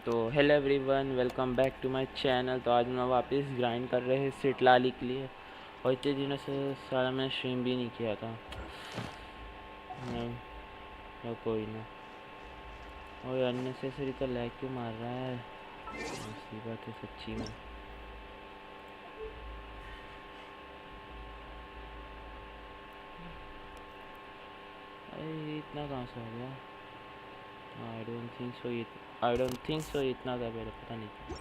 तो hello everyone, welcome back to my channel. तो आज मैं वापस ग्राइंड कर रहे हैं सिटलाली के लिए। और इतने दिनों से सारा मैंने स्ट्रीम भी नहीं किया था। कोई ना। और अननेसेसरी तो लैग क्यों मार रहा है? ऐसी बात है सच्ची में। अरे इतना कहाँ से हो गया? आई डोंट थिंक सो इतना था पहले, पता नहीं था।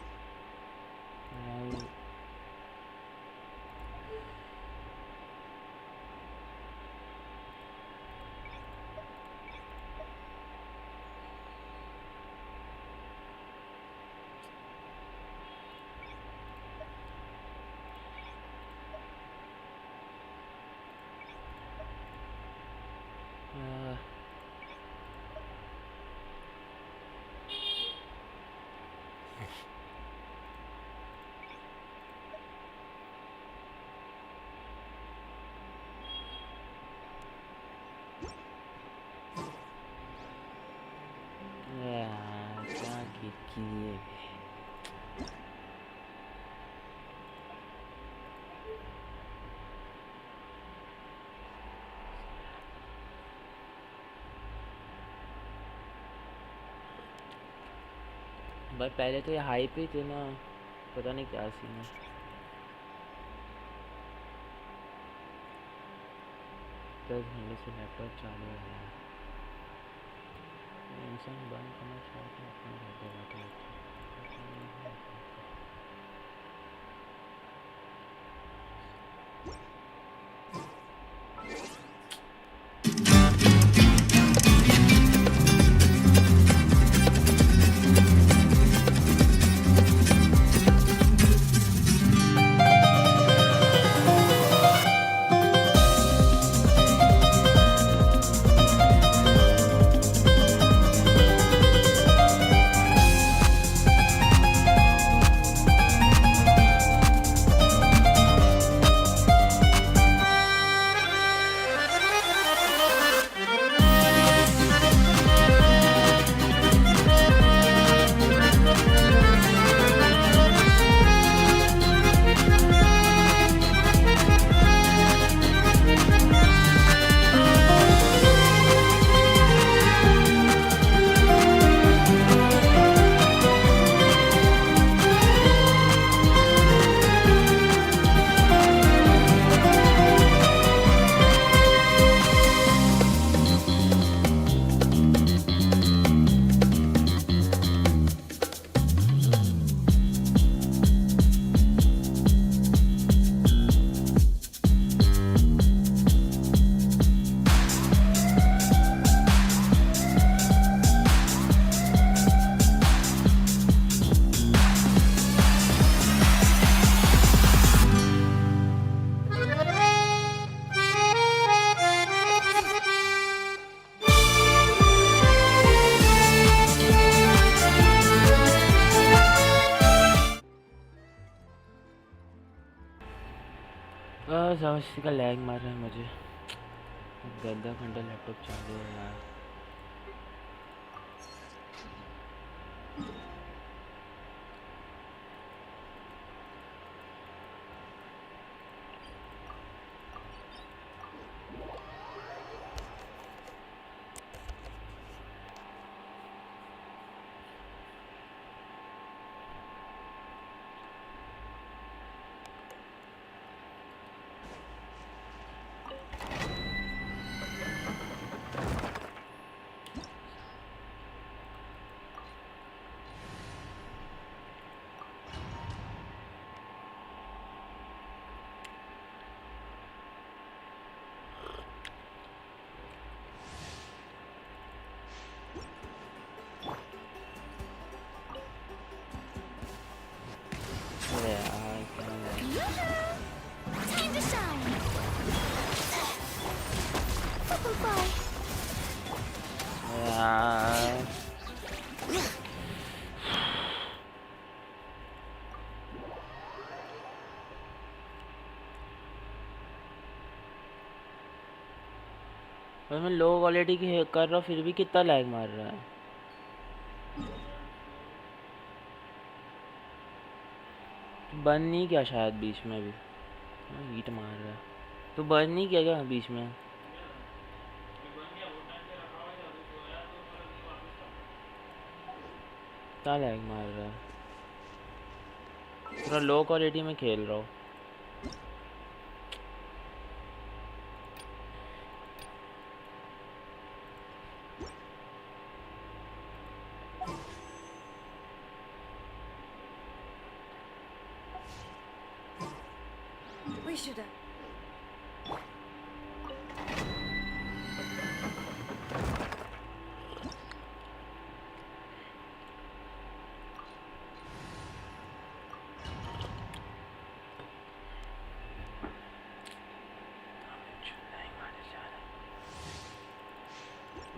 क्या किए भाई? पहले तो ये हाई पे थे ना, पता नहीं क्या सीन है। 10 घंटे से लैपटॉप चालू है। इंसान बंद करना चाहता है अपना घर पे बैठे। बस का लैग मार रहा है मुझे। 10 घंटा लैपटॉप चालू है यार। और मैं लो क्वालिटी की कर रहा हूँ फिर भी कितना लैग मार रहा है। बंद नहीं किया शायद बीच में भी। हीट मार रहा है। तो बंद नहीं किया क्या बीच में? क्या लैग मार रहा है? पूरा लो क्वालिटी में खेल रहा हूँ। We should have.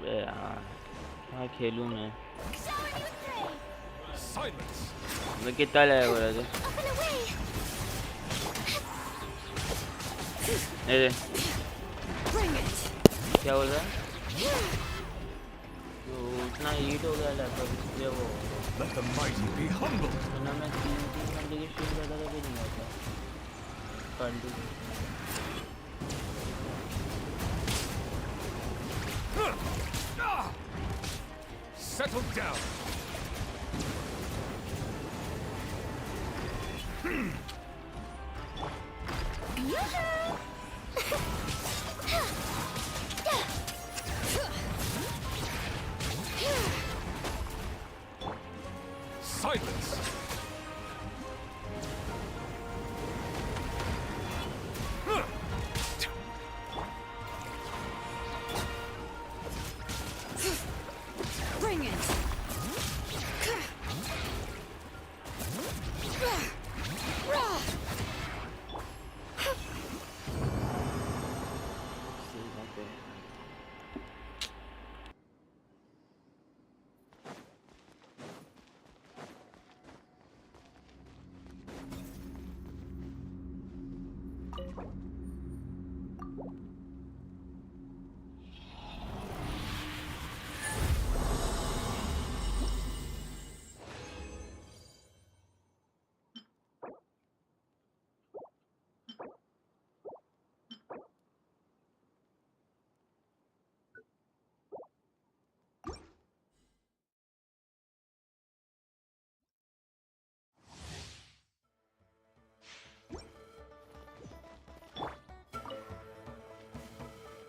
यार हाँ खेलूँ मैं। मैं कितना लैग हो रहा था? अरे क्या हो रहा है? तो इतना हीट हो गया लैपटॉप इसलिए वो वरना मैं 3 घंटे की स्ट्रीम करता था भी नहीं होता continue. Settle down. Silence. Bring it.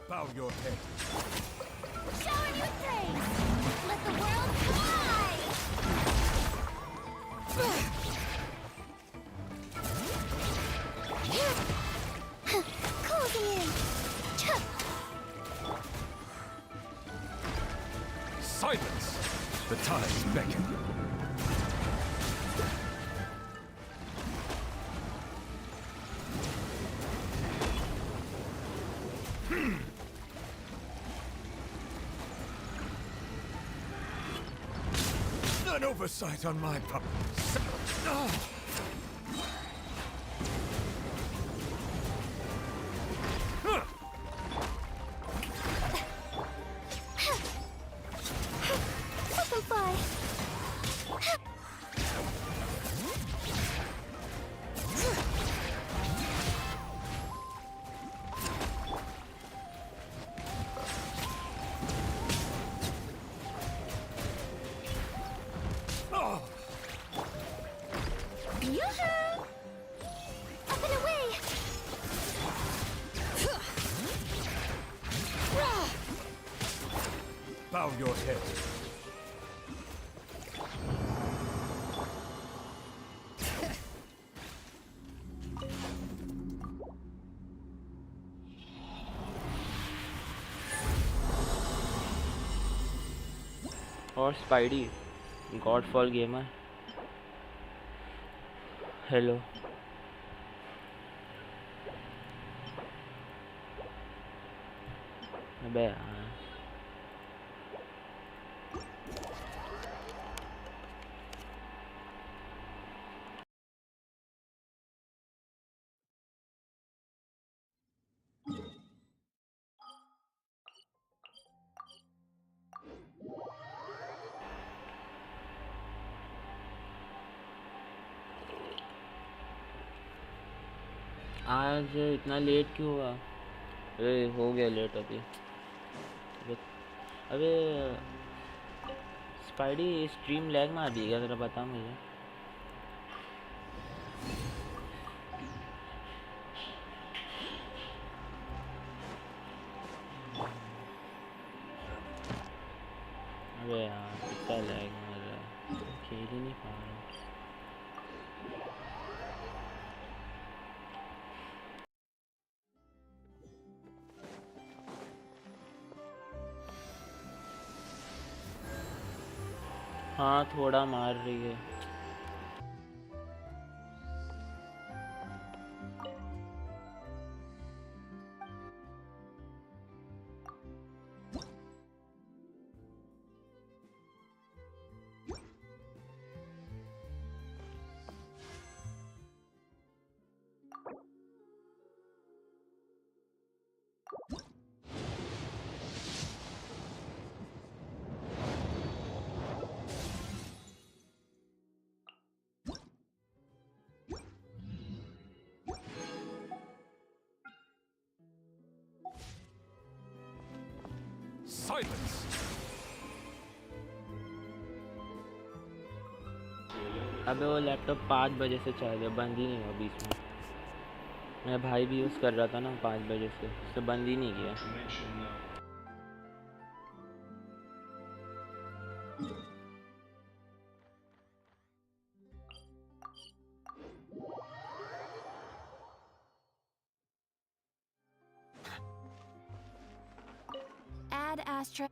Bow your head. Shower your praise. Let the world fly. Closing in. Silence. The tides beckon. An oversight on my part. Let them fly. Yoo-hoo! Up and away! Bow your head. और spidey गॉडफॉल gamer hello. अबे यार आज इतना late क्यों हुआ? अरे हो गया लेट अभी। अबे अबे, स्पाइडी स्ट्रीम लैग मार दी क्या? ज़रा बता मुझे। अबे यार कितना लैग मार रहा है, खेल ही नहीं पा रहा। हाँ थोड़ा मार रही है। Silence! अबे वो लैपटॉप 5 बजे से चल रहा, बंद ही नहीं हुआ बीच में। मेरा भाई भी यूज़ कर रहा था ना 5 बजे से, उससे बंद ही नहीं किया। Add astra.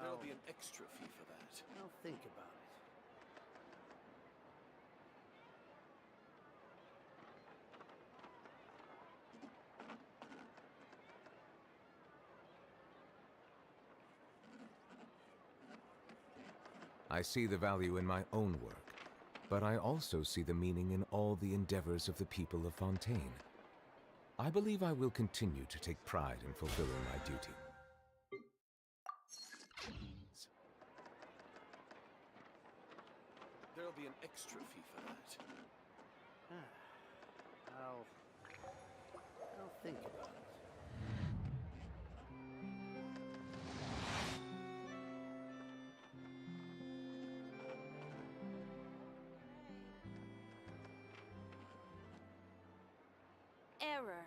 There'll be an extra fee for that. I'll think about it. I see the value in my own work, but I also see the meaning in all the endeavors of the people of Fontaine. I believe I will continue to take pride in fulfilling my duty. There'll be an extra fee for that. I'll think about it. Error.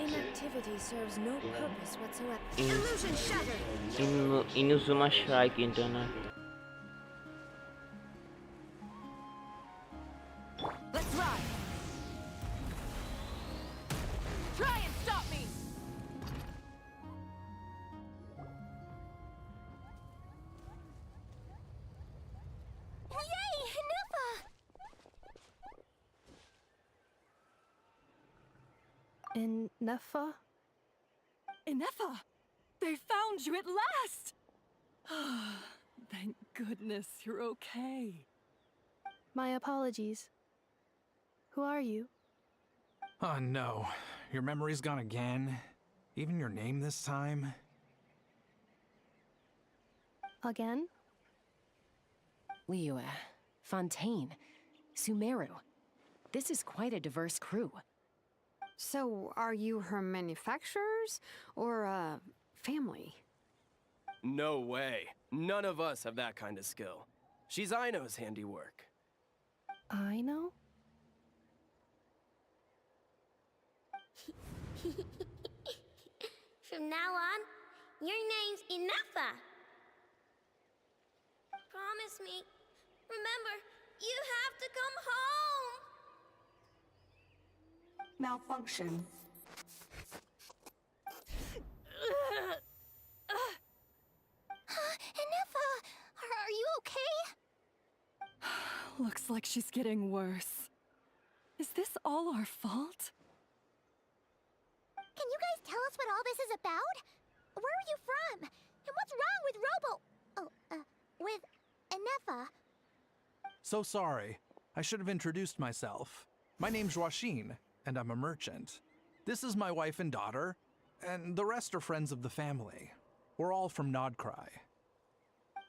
Inactivity serves no purpose whatsoever. Illusion shattered! Inuzuma Strike Internet. Let's ride! Try and stop me! In Nefa? Inefa! They found you at last! Thank goodness you're okay. My apologies. Who are you? Oh no, your memory's gone again? Even your name this time? Again? Liyue, Fontaine, Sumeru. This is quite a diverse crew. So, are you her manufacturers or family? No way. None of us have that kind of skill. She's Aino's handiwork. I know? From now on, your name's Inefa. Promise me. Remember, you have to come home. Malfunction. Inefa, are you okay? Looks like she's getting worse. Is this all our fault? Can you guys tell us what all this is about? Where are you from? And what's wrong with with Inefa? So sorry. I should have introduced myself. My name's Joachine, and I'm a merchant. This is my wife and daughter, and the rest are friends of the family. We're all from Nodcry.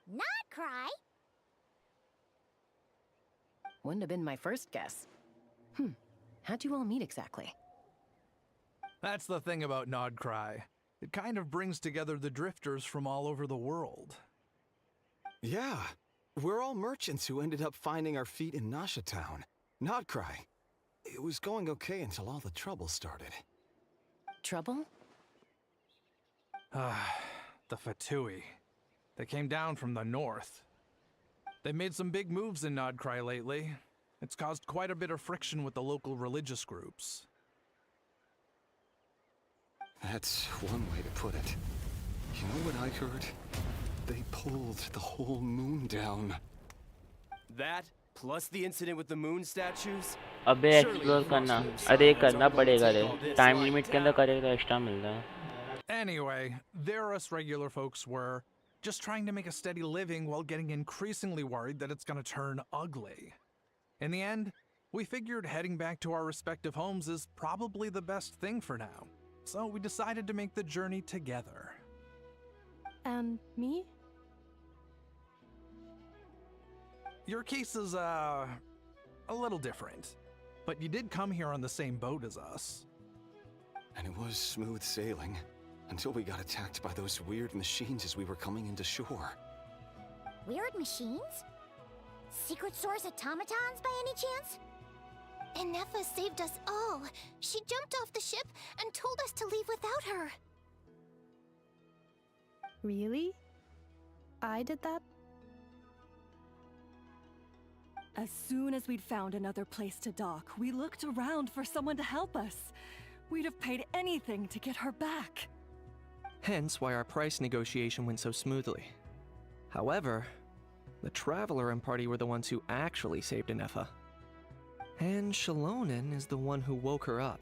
Not cry? Wouldn't have been my first guess. How'd you all meet exactly? That's the thing about Nodcry. It kind of brings together the drifters from all over the world. Yeah, we're all merchants who ended up finding our feet in Nasha Town. Nodcry. It was going okay until all the trouble started. Trouble? The Fatui. They came down from the north. They made some big moves in Nodcry lately. It's caused quite a bit of friction with the local religious groups. That's one way to put it. You know what I heard? They pulled the whole moon down. That, plus the incident with the moon statues? अबे explore करना अरे करना पड़ेगा रे time limit के अंदर करेगा तो एक्स्ट्रा मिलता है. Anyway, there us regular folks were just trying to make a steady living while getting increasingly worried that it's gonna turn ugly. In the end, we figured heading back to our respective homes is probably the best thing for now. So we decided to make the journey together. And me? Your case is, a little different. But you did come here on the same boat as us. And it was smooth sailing, until we got attacked by those weird machines as we were coming into shore. Weird machines? Secret Source automatons by any chance? Inefa saved us all. She jumped off the ship and told us to leave without her. Really? I did that? As soon as we'd found another place to dock, we looked around for someone to help us. We'd have paid anything to get her back. Hence why our price negotiation went so smoothly. However, the Traveler and party were the ones who actually saved Inefa. And Shalonen is the one who woke her up.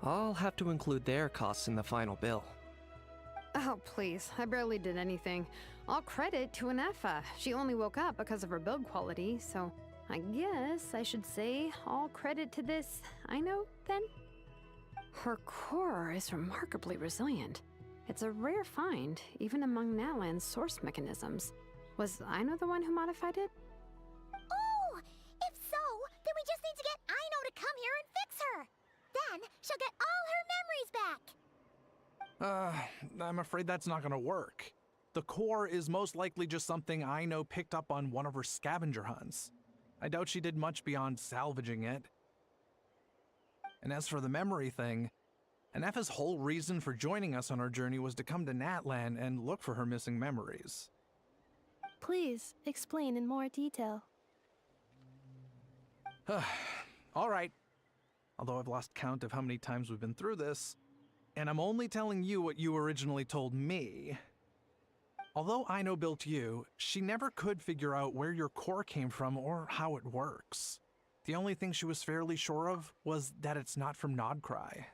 I'll have to include their costs in the final bill. Oh, please. I barely did anything. All credit to Inefa. She only woke up because of her build quality, so I guess I should say all credit to this Aino, then? Her core is remarkably resilient. It's a rare find, even among Natlan's source mechanisms. Was Aino the one who modified it? Oh! If so, then we just need to get Aino to come here and fix her! Then she'll get all her memories back! I'm afraid that's not gonna work. The core is most likely just something Aino picked up on one of her scavenger hunts. I doubt she did much beyond salvaging it. And as for the memory thing, Inefa's whole reason for joining us on our journey was to come to Natlan and look for her missing memories. Please, explain in more detail. Alright. Although I've lost count of how many times we've been through this, and I'm only telling you what you originally told me. Although Aino built you, she never could figure out where your core came from or how it works. The only thing she was fairly sure of was that it's not from Nodcry.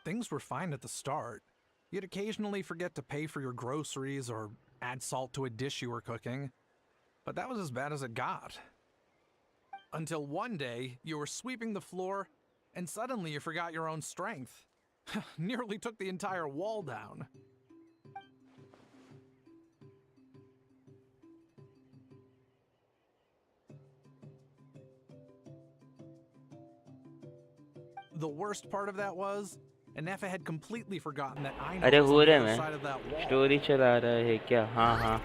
things were fine at the start. You'd occasionally forget to pay for your groceries or add salt to a dish you were cooking. But that was as bad as it got. Until one day, you were sweeping the floor, and suddenly you forgot your own strength. Nearly took the entire wall down. The worst part of that was, Anefa had completely forgotten that I अरे was हो on the रहा है other मैं side of that wall. Story चला रहा है क्या हाँ हाँ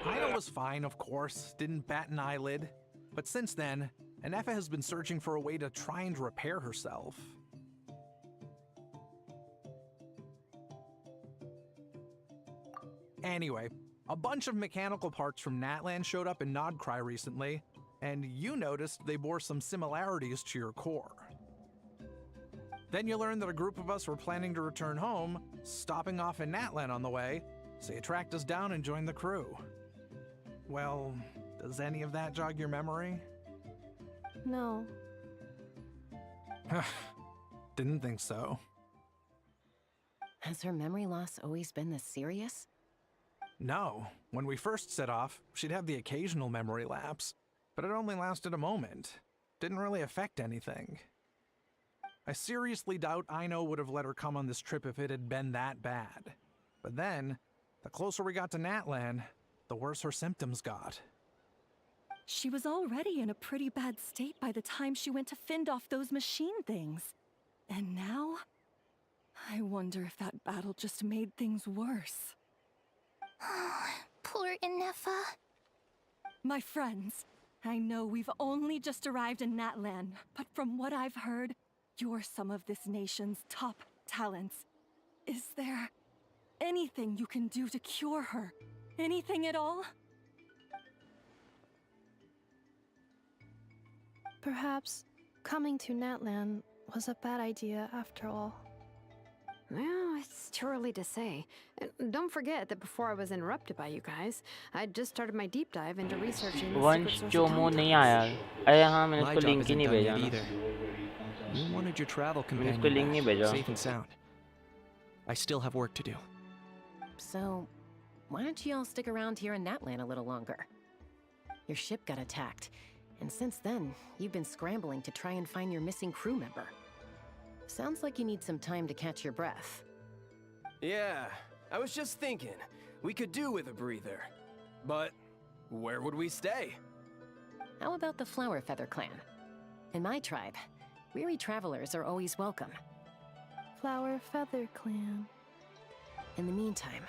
Ina was fine, of course, didn't bat an eyelid. But since then, Anefa has been searching for a way to try and repair herself. Anyway, a bunch of mechanical parts from Natlan showed up in Nodcry recently, and you noticed they bore some similarities to your core. Then you learned that a group of us were planning to return home, stopping off in Natlan on the way, so you tracked us down and joined the crew. Well, does any of that jog your memory? No. Didn't think so. Has her memory loss always been this serious? No. When we first set off, she'd have the occasional memory lapse, but it only lasted a moment. Didn't really affect anything. I seriously doubt Ino would have let her come on this trip if it had been that bad. But then, the closer we got to Natlan, the worse her symptoms got. She was already in a pretty bad state by the time she went to fend off those machine things. And now? I wonder if that battle just made things worse. Poor Anefa. My friends, I know we've only just arrived in Natlan, but from what I've heard, you're some of this nation's top talents. Is there anything you can do to cure her? Anything at all? Perhaps coming to Natlan was a bad idea after all. Well, it's too early to say. And don't forget that before I was interrupted by you guys, I'd just started my deep dive into researching the वंश secret source चोमो of नहीं आया अरे हाँ मैंने My उसको job link he isn't नहीं done भेजा yet ना either. You wanted your travel मैंने companion उसको लिंक नहीं back, भेजा safe and sound. I still have work to do. So, why don't you all stick around here in Natlan a little longer? Your ship got attacked, and since then, you've been scrambling to try and find your missing crew member. Sounds like you need some time to catch your breath. Yeah, I was just thinking, we could do with a breather. But where would we stay? How about the Flower Feather clan? In my tribe, weary travelers are always welcome. Flower Feather Clan. In the meantime,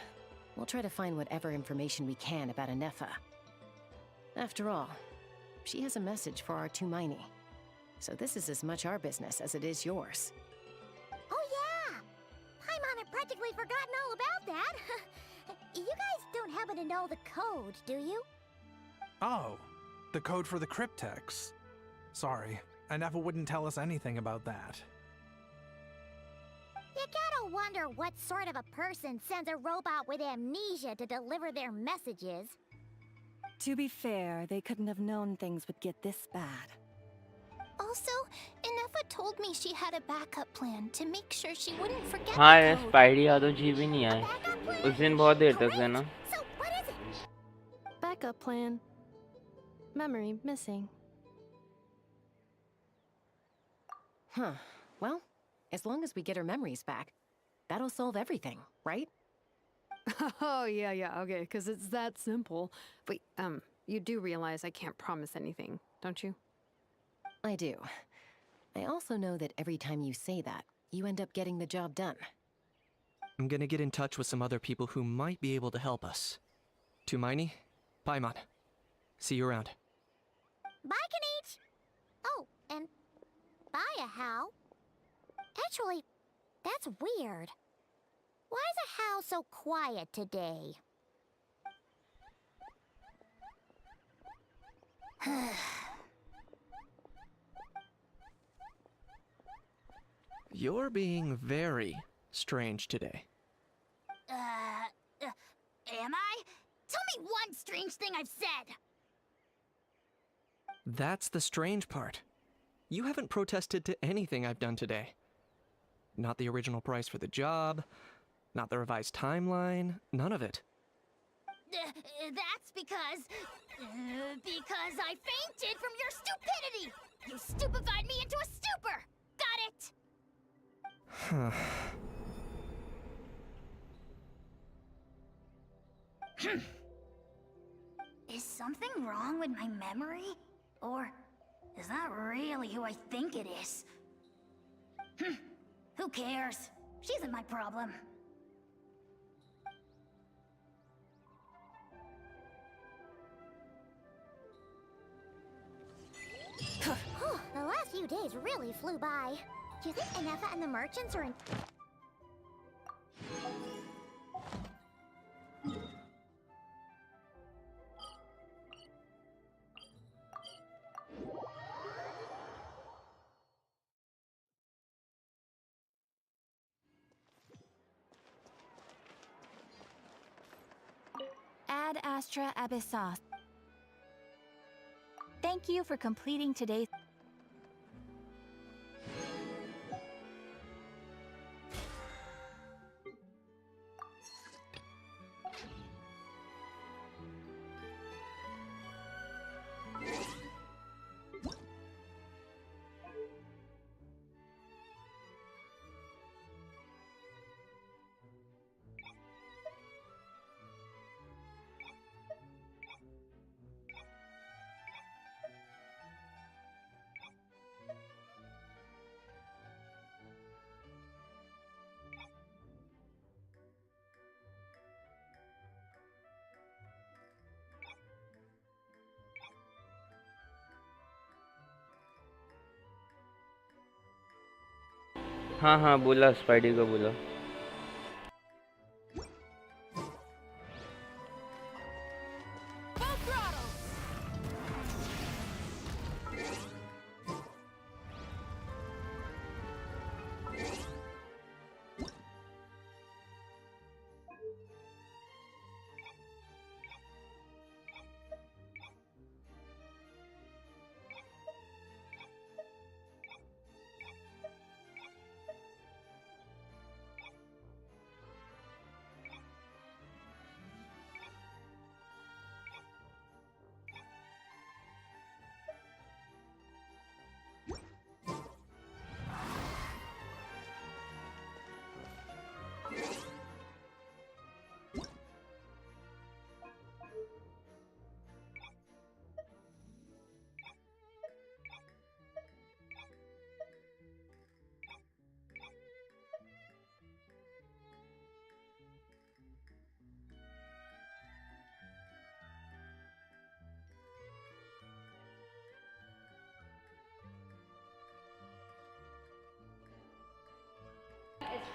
we'll try to find whatever information we can about Anefa. After all, she has a message for our Tumaini. So this is as much our business as it is yours. Oh yeah! Paimon had practically forgotten all about that. You guys don't happen to know the code, do you? Oh, the code for the cryptex. Sorry, Anefa wouldn't tell us anything about that. You gotta wonder what sort of a person sends a robot with amnesia to deliver their messages. To be fair, they couldn't have known things would get this bad. Also, Anefa told me she had a backup plan to make sure she wouldn't forget हाँ the ये code. Spidey Yadav ji भी नहीं आए उस दिन बहुत देर तक है ना So, what is it? Backup plan. Memory missing. Huh. Well, as long as we get her memories back, that'll solve everything, right? Oh, yeah, okay, because it's that simple. Wait, you do realize I can't promise anything, don't you? I do. I also know that every time you say that, you end up getting the job done. I'm gonna get in touch with some other people who might be able to help us. Tumaini, Paimon. See you around. Bye, Kanich! Oh, and bye, How. Actually, that's weird. Why is a How so quiet today? You're being very strange today. Am I? Tell me one strange thing I've said! That's the strange part. You haven't protested to anything I've done today. Not the original price for the job, not the revised timeline, none of it. That's because I fainted from your stupidity! You stupefied me into a stupor! Got it? Is something wrong with my memory? Or is that really who I think it is? Who cares? She isn't my problem. The last few days really flew by. Do you think Inefa and the merchants are in... Ad Astra Abyssos. Thank you for completing today's... हाँ हाँ बोला, spidey को बोला।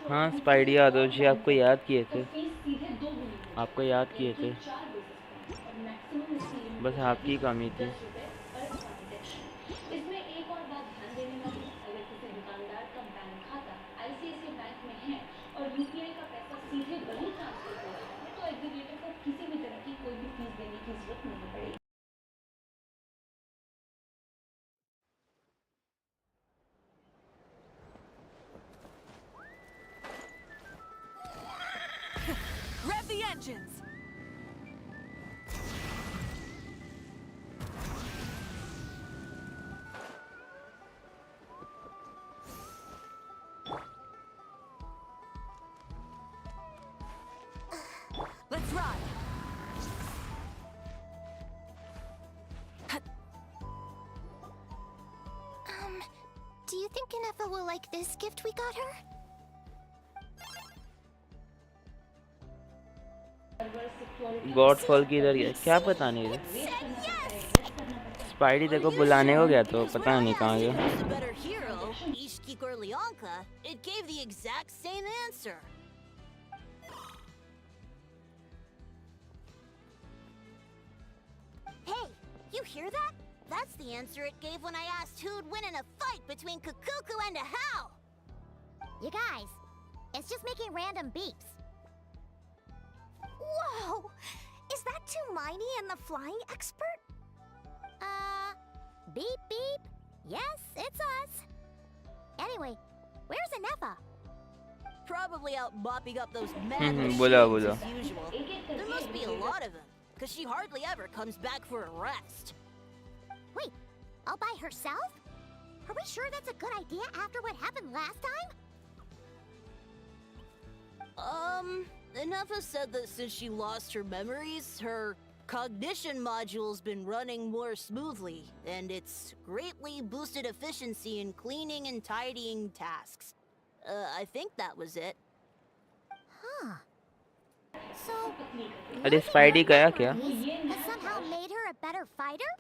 हाँ spidey Yadav ji आपको याद किए थे, आपको याद किए थे, बस आपकी कमी थी। इसमें एक और बात ध्यान देने वाली, अगर किसी दुकानदार का बैंक खाता आईसीआईसीआई बैंक में है और यूपीआई का पैसा सीधे वहीं ट्रांसफर हो रहा है, तो एग्जीक्यूटिव को किसी भी तरह की कोई भी फीस देने की जरूरत नहीं पड़ेगी। Rev the engines! Let's ride! Do you think Inefa will like this gift we got her? गॉडफॉल किधर गया क्या पता नहीं। स्पाइडी देखो बुलाने को गया तो पता नहीं कहाँ गया। It gave the exact same answer. Hey, you hear that? That's the answer it gave when I asked who'd win in a fight between Kukuku and a How. You guys, it's just making random beeps. Whoa! Is that Tumaini and the flying expert? Beep beep. Yes, it's us. Anyway, where's Inefa? probably out mopping up those mad बोला machines बोला. as usual. There must be a lot of them, because she hardly ever comes back for a rest. Wait, all by herself? Are we sure that's a good idea after what happened last time? Nefa said that since she lost her memories, her cognition module's been running more smoothly, and it's greatly boosted efficiency in cleaning and tidying tasks. I think that was it. Huh. So, अरे spidey गया क्या? has somehow made her a better fighter?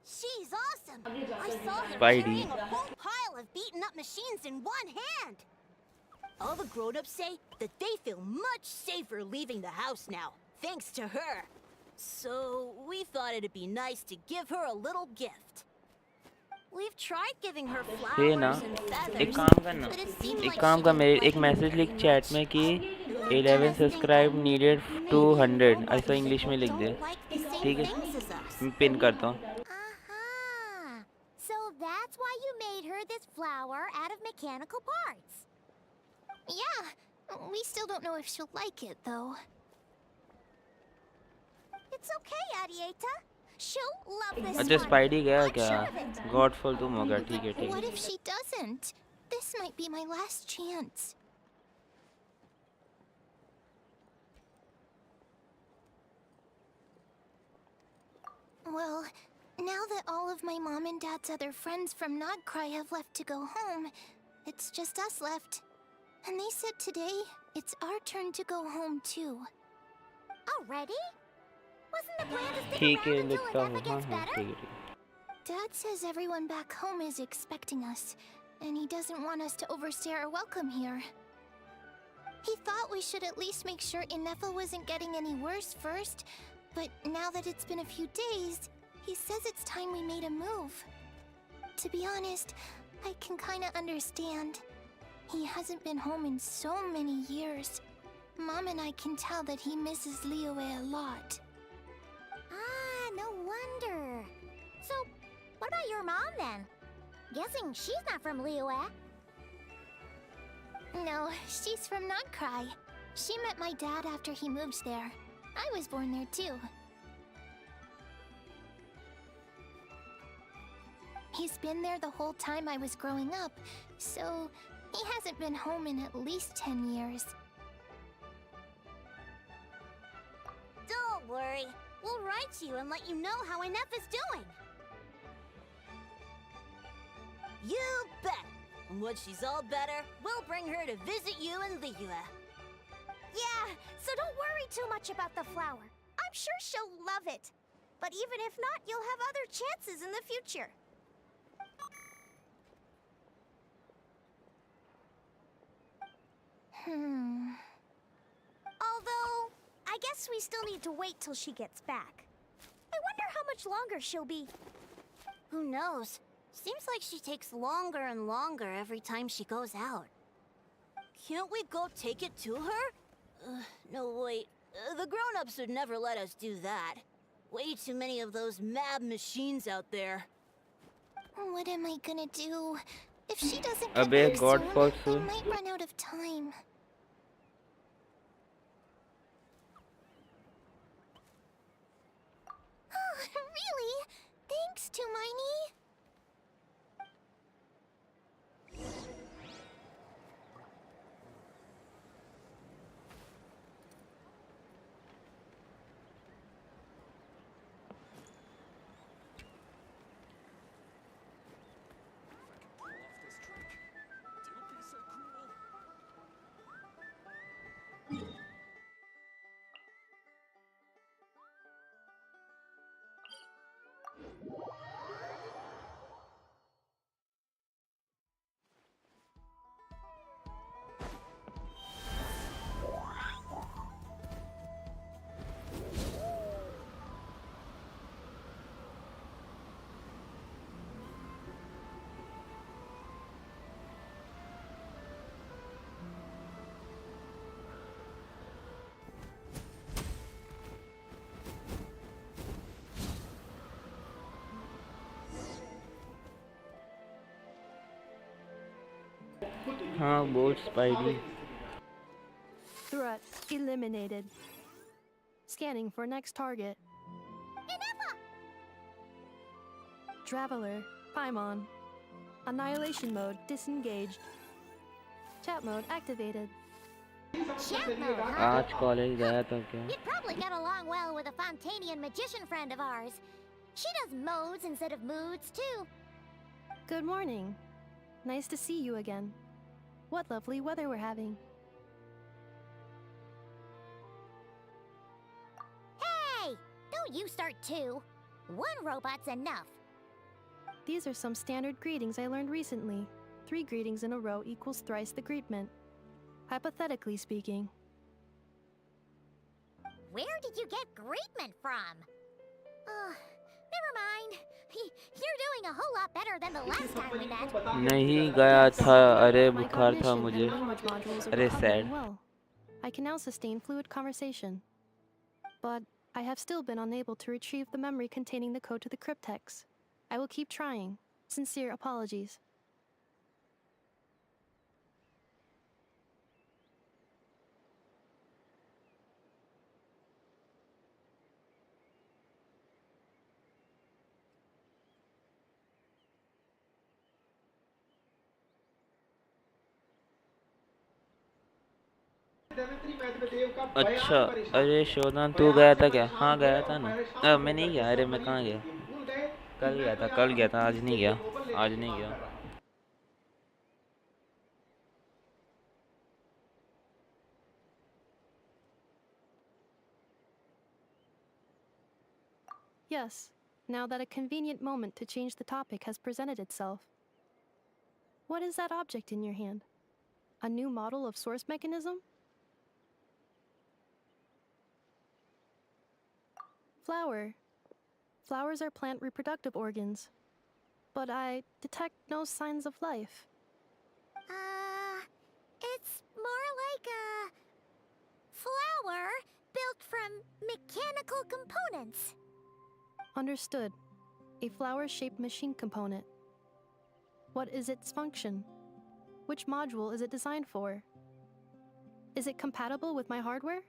She's awesome! I saw her Spidey. carrying a whole pile of beaten up machines in one hand! All the grown-ups say that they feel much safer leaving the house now, thanks to her. So, we thought it'd be nice to give her a little gift. We've tried giving her ये ना flowers and एक feathers, काम करना but it seemed एक like काम she का didn't मेरे like एक मैसेज लिख चैट में कि 11 सब्सक्राइब नीडेड 200 ऐसा इंग्लिश में लिख दे ठीक है मैं पिन करता हूँ Aha! So that's why you made her this flower out of mechanical parts. Yeah, we still don't know if she'll like it, though. It's okay, Arieta. She'll love this अच्छा one. Spidey गया I'm क्या sure of it. गॉडफॉल तुम होगा ठीक है What if she doesn't? This might be my last chance. Well, now that all of my mom and dad's other friends from Nodcry have left to go home, it's just us left. And they said today, it's our turn to go home too. Already? Wasn't the plan to stick ठीक है around until लिखता हूँ Agatha हाँ gets हाँ better? ठीक है ठीक है Dad says everyone back home is expecting us, and he doesn't want us to overstay our welcome here. He thought we should at least make sure Inefa wasn't getting any worse first, but now that it's been a few days, he says it's time we made a move. To be honest, I can kinda understand. He hasn't been home in so many years. Mom and I can tell that he misses Liyue a lot. Ah, no wonder. So, what about your mom then? Guessing she's not from Liyue. No, she's from Nodcry. She met my dad after he moved there. I was born there too. He's been there the whole time I was growing up, so he hasn't been home in at least 10 years. Don't worry. We'll write you and let you know how Inefa's doing. You bet! And when she's all better, we'll bring her to visit you in Liyue. Yeah, so don't worry too much about the flower. I'm sure she'll love it. But even if not, you'll have other chances in the future. Although, I guess we still need to wait till she gets back. I wonder how much longer she'll be. Who knows? Seems like she takes longer and longer every time she goes out. Can't we go take it to her? No, wait. The grown-ups would never let us do that. Way too many of those mad machines out there. What am I gonna do? If she doesn't अबे come back गॉडफॉल soon, I soon might run out of time. Really? Thanks, Tumaini. हाँ बोल spidey eliminated. Scanning for next target. Inefa! Traveler, Paimon. Annihilation mode disengaged. Chat mode activated. Chat mode, huh? आज college गया था क्या? You'd probably get along well with a Fontanian magician friend of ours. She does modes instead of moods, too. Good morning. Nice to see you again. What lovely weather we're having. Hey! Don't you start too. One robot's enough. These are some standard greetings I learned recently. 3 greetings in a row equals thrice the greetment. Hypothetically speaking. Where did you get greetment from? Never mind. You're doing a whole lot better than the last time we met. नहीं गया था, अरे बुखार था मुझे. अरे sad. Well, I can now sustain fluid conversation. But I have still been unable to retrieve the memory containing the code to the cryptex. I will keep trying. Sincere apologies. अच्छा, अरे शोधन तू गया था क्या? हाँ गया था ना. मैं नहीं गया. अरे मैं कहाँ गया? कल गया था, आज नहीं गया. Yes, now that a convenient moment to change the topic has presented itself. What is that object in your hand? A new model of source mechanism? Flower. Flowers are plant reproductive organs. But I detect no signs of life. It's more like a flower built from mechanical components. Understood. A flower-shaped machine component. What is its function? Which module is it designed for? Is it compatible with my hardware?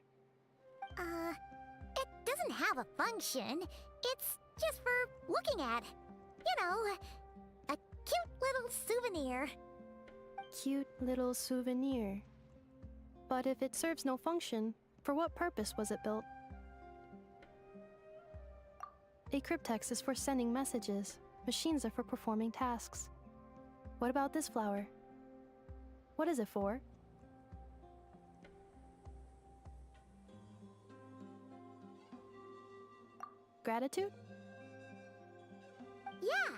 It doesn't have a function. It's just for looking at. You know, a cute little souvenir. Cute little souvenir. But if it serves no function, for what purpose was it built? A cryptex is for sending messages. Machines are for performing tasks. What about this flower? What is it for? Gratitude? Yeah.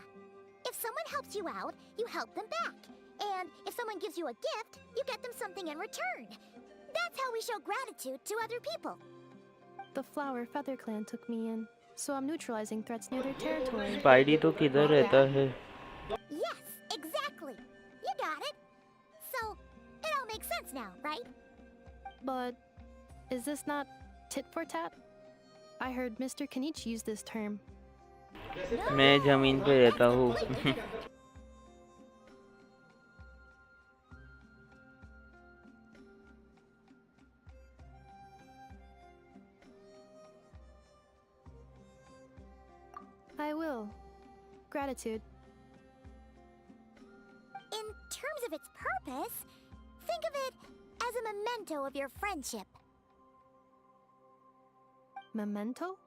If someone helps you out, you help them back. And if someone gives you a gift, you get them something in return. That's how we show gratitude to other people. The flower Feather Clan took me in, so I'm neutralizing threats near their territory. Spidey तो किधर रहता है? Yes, exactly. You got it. So, it all makes sense now, right? But is this not tit for tat? I heard Mr. Kenichi use this term. मैं जमीन पे रहता हूँ. I will. Gratitude. In terms of its purpose, think of it as a memento of your friendship. Memento?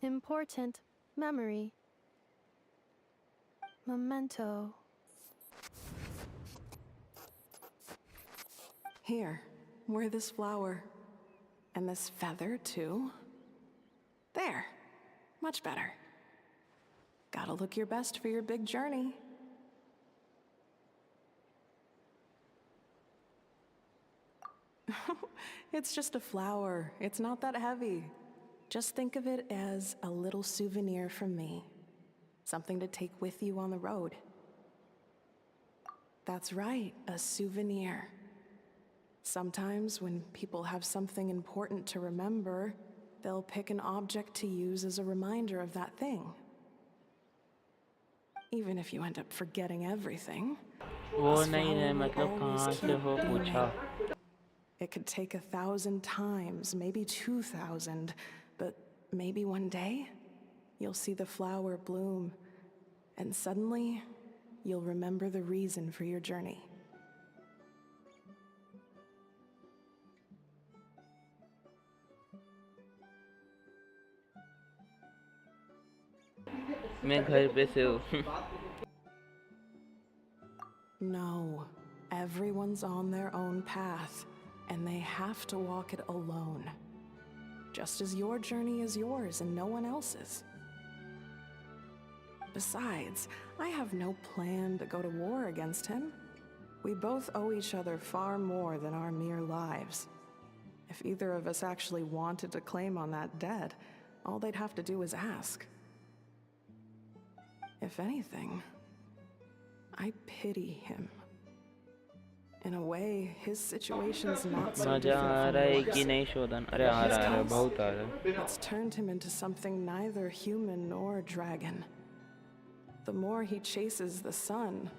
Important memory. Memento. Here, wear this flower. And this feather, too. There. Much better. Gotta look your best for your big journey. It's just a flower. It's not that heavy. Just think of it as a little souvenir from me. Something to take with you on the road. That's right, a souvenir. Sometimes when people have something important to remember, they'll pick an object to use as a reminder of that thing. Even if you end up forgetting everything, वो this नहीं है, flower will मतलब always कहाँ से keep हो पूछा? blooming. It could take 1,000 times, maybe 2,000, but maybe one day you'll see the flower bloom, and suddenly you'll remember the reason for your journey. मैं घर पे से हूँ. No, everyone's on their own path, and they have to walk it alone. Just as your journey is yours and no one else's. Besides, I have no plan to go to war against him. We both owe each other far more than our mere lives. If either of us actually wanted to claim on that debt, all they'd have to do is ask. If anything, I pity him. In a way, his situation's not so मजा different uh from रहा है yours. कि नहीं शोधन? अरे आ His रहा है, case, बहुत आ रहा है. it's turned him into something neither human nor dragon. The more he chases the sun,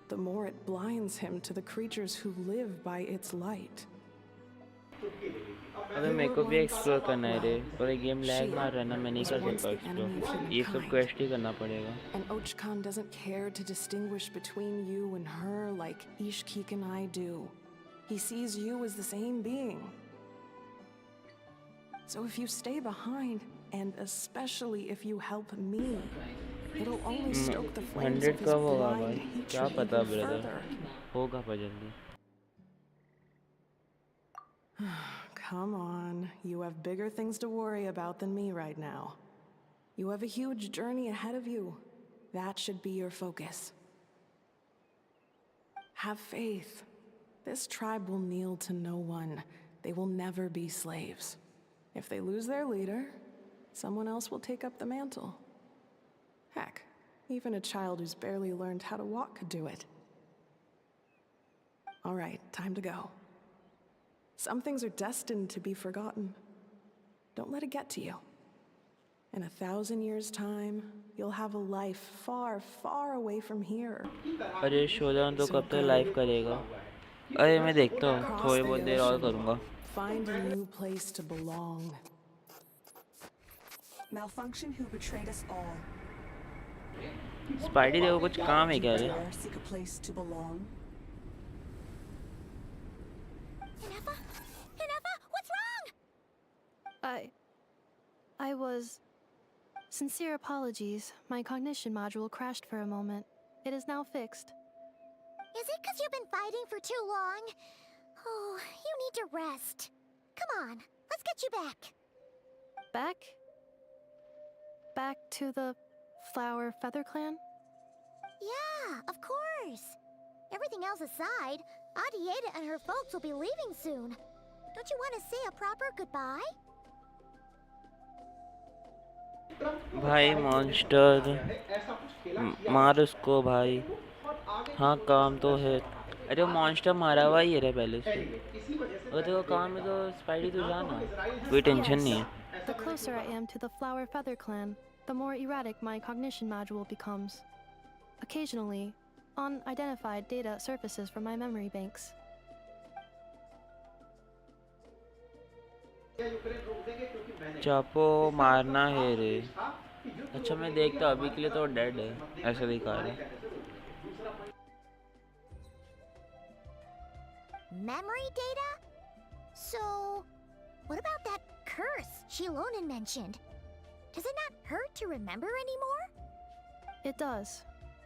the more it blinds him to the creatures who live by its light. अबे मेरे को भी एक्सप्लोर करना है रे, पर ये गेम लैग मार रहा है ना, मैं नहीं कर सकता एक्सप्लोर. ये सब क्वेस्ट ही करना पड़ेगा. And Ochkan doesn't care to distinguish between you and her like Ishkik and I do. He sees you as the same being. So if you stay behind, and especially if you help me, it'll only stoke the flames 100 of his कब होगा blind भाई? क्या hatred पता even brother, further. होगा पर जल्दी. Come on, you have bigger things to worry about than me right now. You have a huge journey ahead of you. That should be your focus. Have faith. This tribe will kneel to no one. They will never be slaves. If they lose their leader, someone else will take up the mantle. Heck, even a child who's barely learned how to walk could do it. All right, time to go. Some things are destined to be forgotten. Don't let it get to you. In 1,000 years' time, you'll have a life far, far away from here. अरे शोधन तो कब तक live करेगा? अरे मैं देखता हूँ, थोड़ी बहुत देर और करूँगा. Find a new place to belong. Malfunction who betrayed us all. Spidey देखो कुछ काम है क्या रे? Seek a place to belong. Inefa, what's wrong? I was... Sincere apologies. My cognition module crashed for a moment. It is now fixed. Is it because you've been fighting for too long? Oh, you need to rest. Come on, let's get you back. Back? Back to the Flower Feather Clan? Yeah, of course. Everything else aside, Adieta and her folks will be leaving soon. Don't you want to say a proper goodbye? भाई monster मार उसको भाई. हाँ काम तो है. अरे वो मॉन्स्टर मारा हुआ ही है रे पहले से. वो देखो काम है तो स्पाइडी तो जाना, कोई टेंशन नहीं है. The closer I am to the Flower Feather Clan, the more erratic my cognition module becomes. Occasionally, unidentified data surfaces from my memory banks. Chapo मारना है रे. अच्छा मैं देखता हूँ, अभी के लिए तो डेड है, ऐसा दिखा रहा है. Memory data? So, what about that curse Shilonen mentioned? Does it not hurt to remember anymore? It does.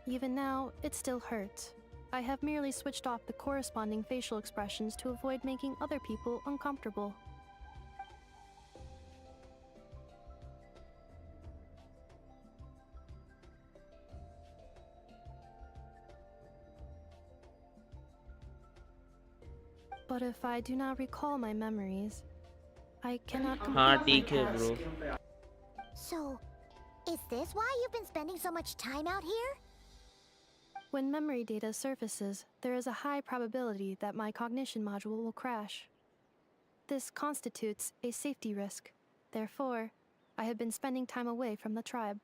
Even now, it still hurts. I have merely switched off the corresponding facial expressions to avoid making other people uncomfortable. But if I do not recall my memories, I cannot complete my task. So, is this why you've been spending so much time out here? When memory data surfaces, there is a high probability that my cognition module will crash. This constitutes a safety risk. Therefore, I have been spending time away from the tribe.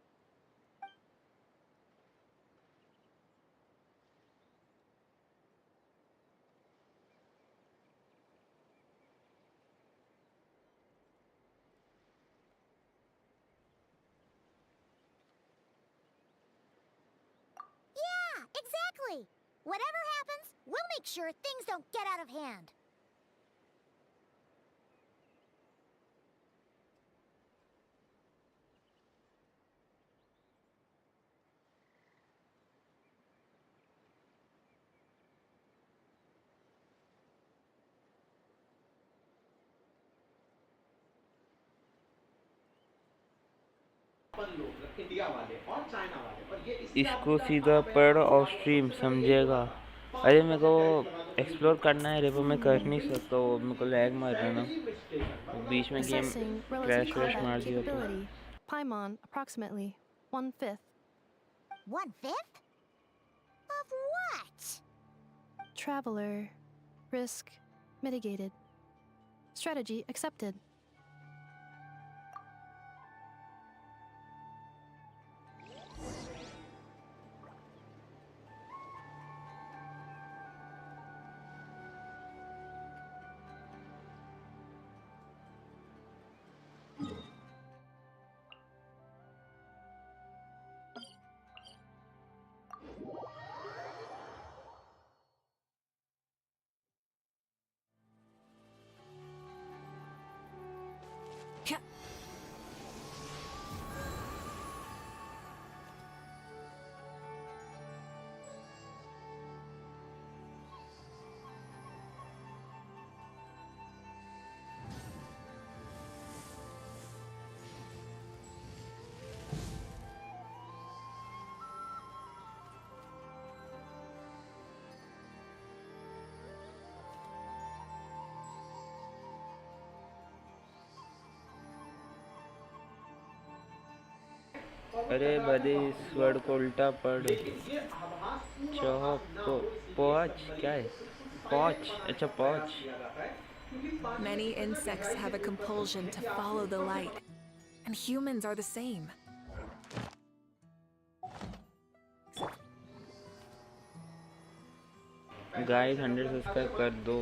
Exactly! Whatever happens, we'll make sure things don't get out of hand. इसको सीधा पढ़ और stream समझेगा। अरे मेरे को explore करना है रे, पर मैं कर नहीं सकता, वो मेरे को लैग मार रहा है ना, बीच में गेम Assessing relative क्रैश वैश combat मार दिया तो। capability. Paimon, approximately 1/5. 1/5? Of what? Traveler. Risk mitigated. Strategy accepted. अरे बदे इस वर्ड को उल्टा पढ़। चहो पहुँच क्या है? पहुँच, अच्छा पहुँच। Many insects have a compulsion to follow the light, and humans are the same. Guys 100 subscribe कर दो।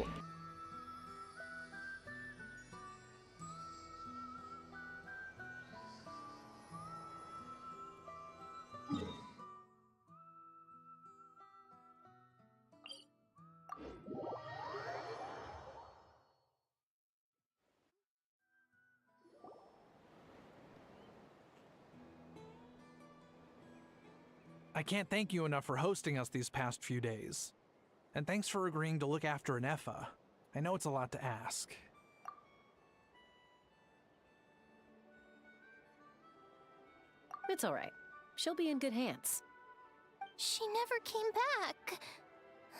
I can't thank you enough for hosting us these past few days. And thanks for agreeing to look after Nefa. I know it's a lot to ask. It's all right. She'll be in good hands. She never came back.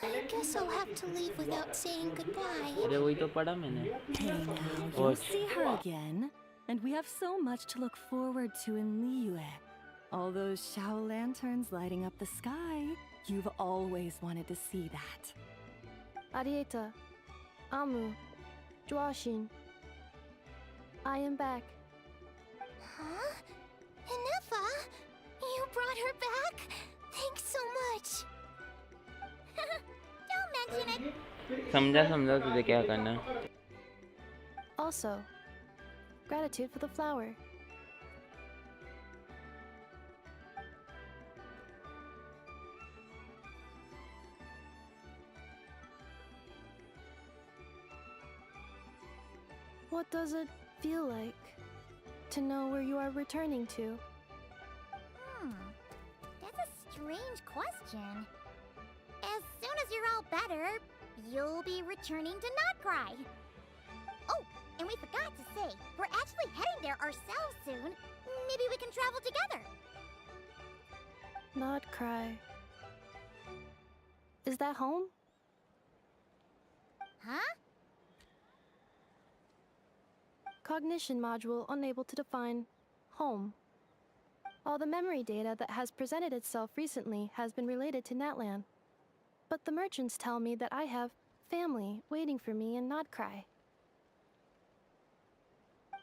I guess I'll have to leave without saying goodbye. अरे वही तो पढ़ा मैंने। Hey now, you'll पहुँच। see her again. And we have so much to look forward to in Liyue. All those Shao lanterns lighting up the sky. You've always wanted to see that. Arieta. Amu. Joashin. I am back. Huh? Inefa? You brought her back? Thanks so much. Don't mention it. समझा तुझे क्या करना है। Also, gratitude for the flower. What does it feel like to know where you are returning to? That's a strange question. As soon as you're all better, you'll be returning to Notcry. Oh, and we forgot to say, we're actually heading there ourselves soon. Maybe we can travel together. Not cry. Is that home? Huh? Cognition module unable to define home. All the memory data that has presented itself recently has been related to Natlan. But the merchants tell me that I have family waiting for me in Notcry.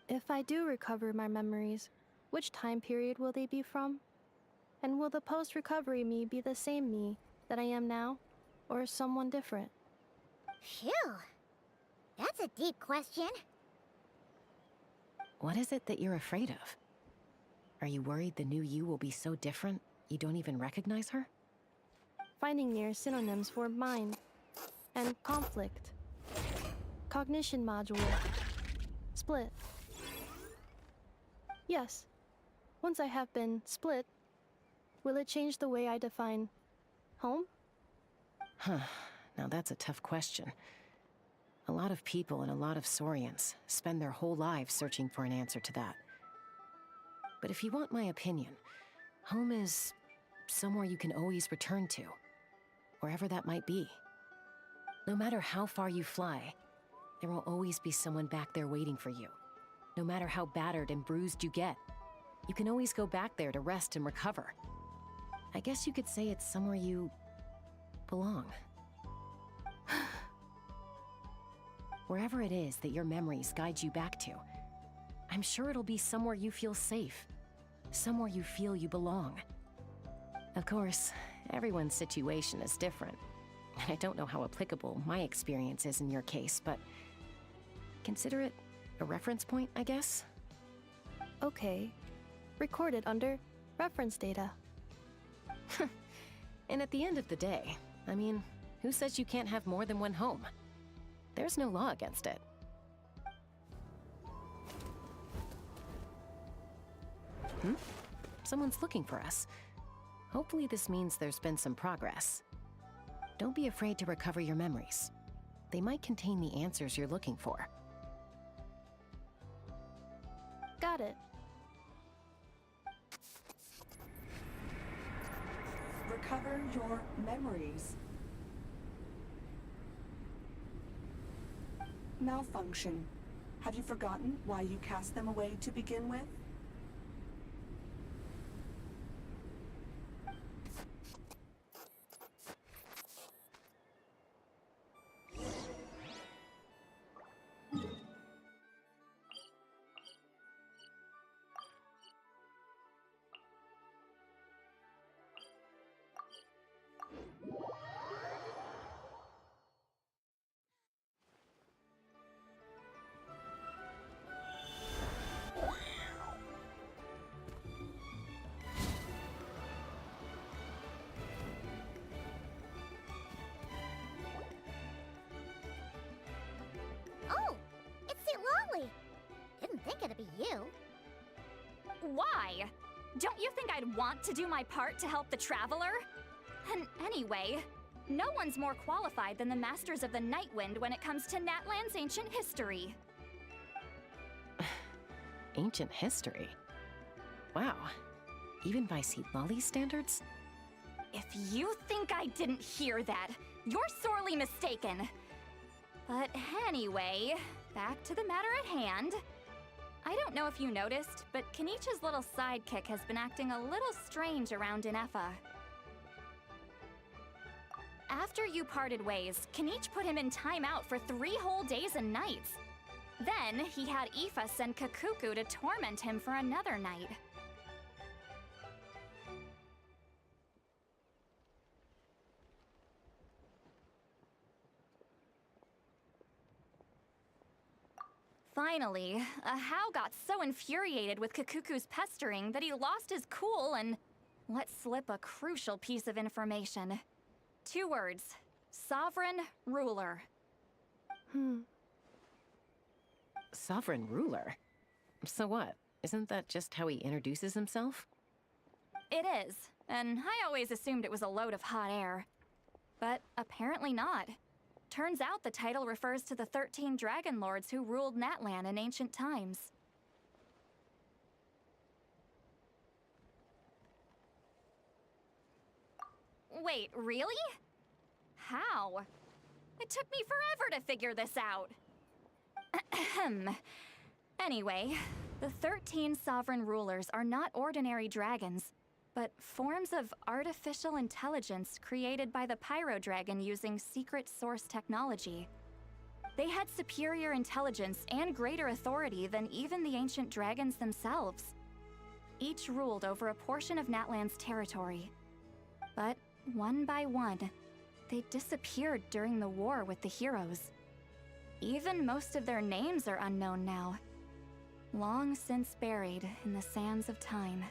If I do recover my memories, which time period will they be from? And will the post-recovery me be the same me that I am now, or someone different? Phew. That's a deep question. What is it that you're afraid of? Are you worried the new you will be so different you don't even recognize her? finding near synonyms for mind and conflict. Cognition module. Split. Yes. Once I have been split, will it change the way I define home? Huh. Now that's a tough question. A lot of people and a lot of Saurians spend their whole lives searching for an answer to that. But if you want my opinion, home is somewhere you can always return to, wherever that might be. No matter how far you fly, there will always be someone back there waiting for you. No matter how battered and bruised you get, you can always go back there to rest and recover. I guess you could say it's somewhere you belong. Wherever it is that your memories guide you back to, I'm sure it'll be somewhere you feel safe, somewhere you feel you belong. Of course, everyone's situation is different. I don't know how applicable my experience is in your case, but consider it a reference point, I guess? Okay. Recorded under reference data. And at the end of the day, I mean, who says you can't have more than one home? There's no law against it. Someone's looking for us. Hopefully this means there's been some progress. Don't be afraid to recover your memories. They might contain the answers you're looking for. Got it. Recover your memories. Malfunction. Have you forgotten why you cast them away to begin with? Oh, it's Citlali. Didn't think it'd be you. Why? Don't you think I'd want to do my part to help the Traveler? And anyway, no one's more qualified than the Masters of the Nightwind when it comes to Natlan's ancient history. Ancient history? Wow. Even by Citlali's standards? If you think I didn't hear that, you're sorely mistaken. But anyway, back to the matter at hand. I don't know if you noticed, but Kenichi's little sidekick has been acting a little strange around Inefa. After you parted ways, Kenichi put him in timeout for 3 whole days and nights. Then, he had Aoife send Kakuku to torment him for another night. Finally, Ahau got so infuriated with Kakuku's pestering that he lost his cool and let slip a crucial piece of information. 2 words. Sovereign Ruler. Sovereign ruler? So what? Isn't that just how he introduces himself? It is, and I always assumed it was a load of hot air. But apparently not. Turns out the title refers to the 13 Dragon Lords who ruled Natlan in ancient times. Wait, really? How? It took me forever to figure this out. Anyway, the 13 sovereign rulers are not ordinary dragons, but forms of artificial intelligence created by the Pyro Dragon using secret source technology. They had superior intelligence and greater authority than even the ancient dragons themselves. Each ruled over a portion of Natlan's territory. But one by one, they disappeared during the war with the heroes. Even most of their names are unknown now, long since buried in the sands of time.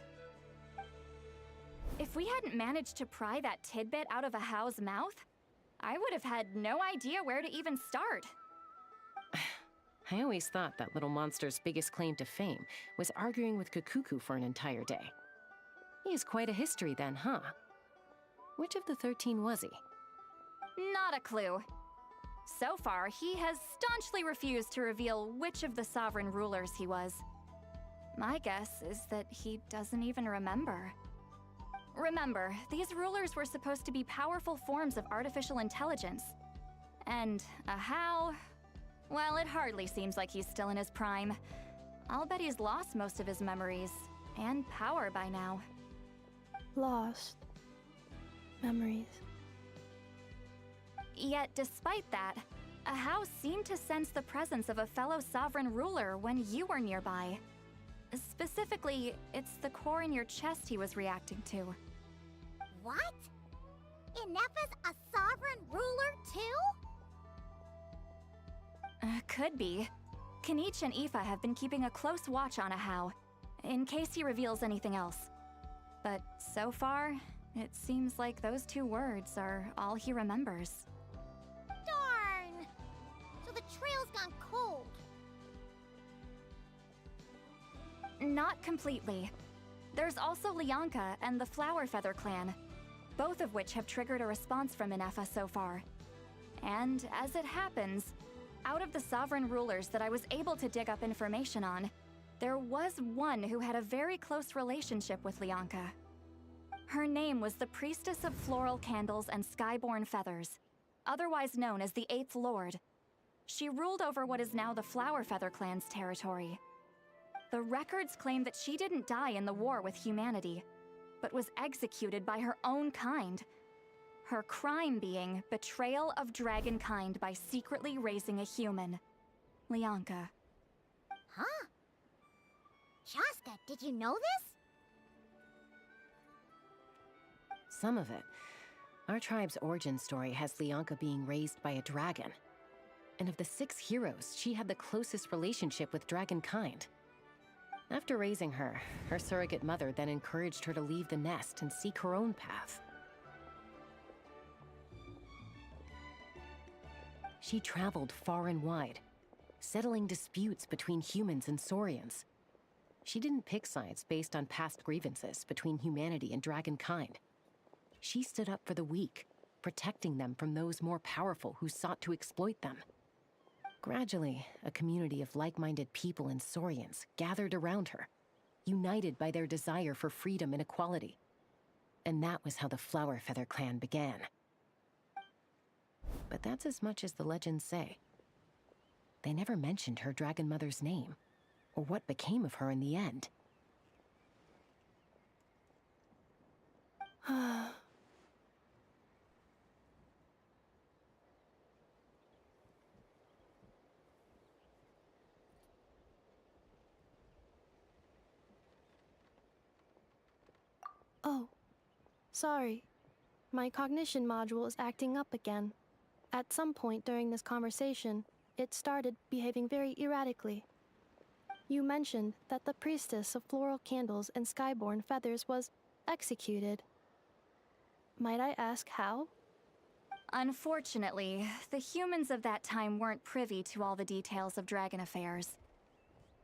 If we hadn't managed to pry that tidbit out of a How's mouth, I would have had no idea where to even start. I always thought that little monster's biggest claim to fame was arguing with Kakuku for an entire day. He has quite a history then, huh? Which of the 13 was he? Not a clue. So far, he has staunchly refused to reveal which of the sovereign rulers he was. My guess is that he doesn't even remember. Remember, these rulers were supposed to be powerful forms of artificial intelligence. And a How? Well, it hardly seems like he's still in his prime. I'll bet he's lost most of his memories and power by now. Lost. Memories. Yet, despite that, a How seemed to sense the presence of a fellow sovereign ruler when you were nearby. Specifically, it's the core in your chest he was reacting to. What? Ineppa's a sovereign ruler too? Could be. Kanich and Aoife have been keeping a close watch on a How, in case he reveals anything else. But so far, it seems like those 2 words are all he remembers. Darn! So the trail's gone cold. Not completely. There's also Lianka and the Flower Feather clan, both of which have triggered a response from Ineffa so far. And as it happens, out of the sovereign rulers that I was able to dig up information on, there was one who had a very close relationship with Lianka. Her name was the Priestess of Floral Candles and Skyborn Feathers, otherwise known as the 8th Lord. She ruled over what is now the Flower Feather clan's territory. The records claim that she didn't die in the war with humanity, but was executed by her own kind. Her crime being betrayal of dragonkind by secretly raising a human. Lianka. Huh? Shaska, did you know this? Some of it. Our tribe's origin story has Lianka being raised by a dragon. And of the 6 heroes, she had the closest relationship with dragonkind. After raising her, her surrogate mother then encouraged her to leave the nest and seek her own path. She traveled far and wide, settling disputes between humans and Saurians. She didn't pick sides based on past grievances between humanity and dragonkind. She stood up for the weak, protecting them from those more powerful who sought to exploit them. Gradually, a community of like-minded people and Saurians gathered around her, united by their desire for freedom and equality. And that was how the Flower Feather clan began. But that's as much as the legends say. They never mentioned her dragon mother's name, or what became of her in the end. Oh, sorry. My cognition module is acting up again. At some point during this conversation, it started behaving very erratically. You mentioned that the Priestess of Floral Candles and Skyborn Feathers was executed. Might I ask how? Unfortunately, the humans of that time weren't privy to all the details of dragon affairs.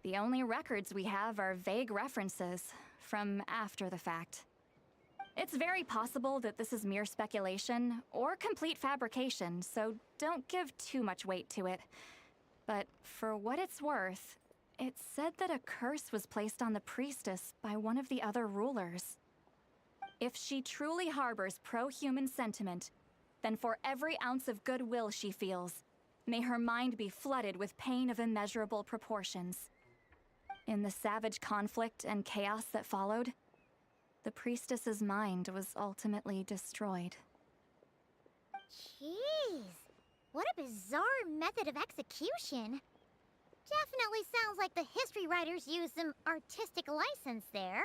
The only records we have are vague references from after the fact. It's very possible that this is mere speculation or complete fabrication, so don't give too much weight to it. But for what it's worth, it's said that a curse was placed on the priestess by one of the other rulers. If she truly harbors pro-human sentiment, then for every ounce of goodwill she feels, may her mind be flooded with pain of immeasurable proportions. In the savage conflict and chaos that followed, the priestess's mind was ultimately destroyed. Jeez, what a bizarre method of execution. Definitely sounds like the history writers used some artistic license there.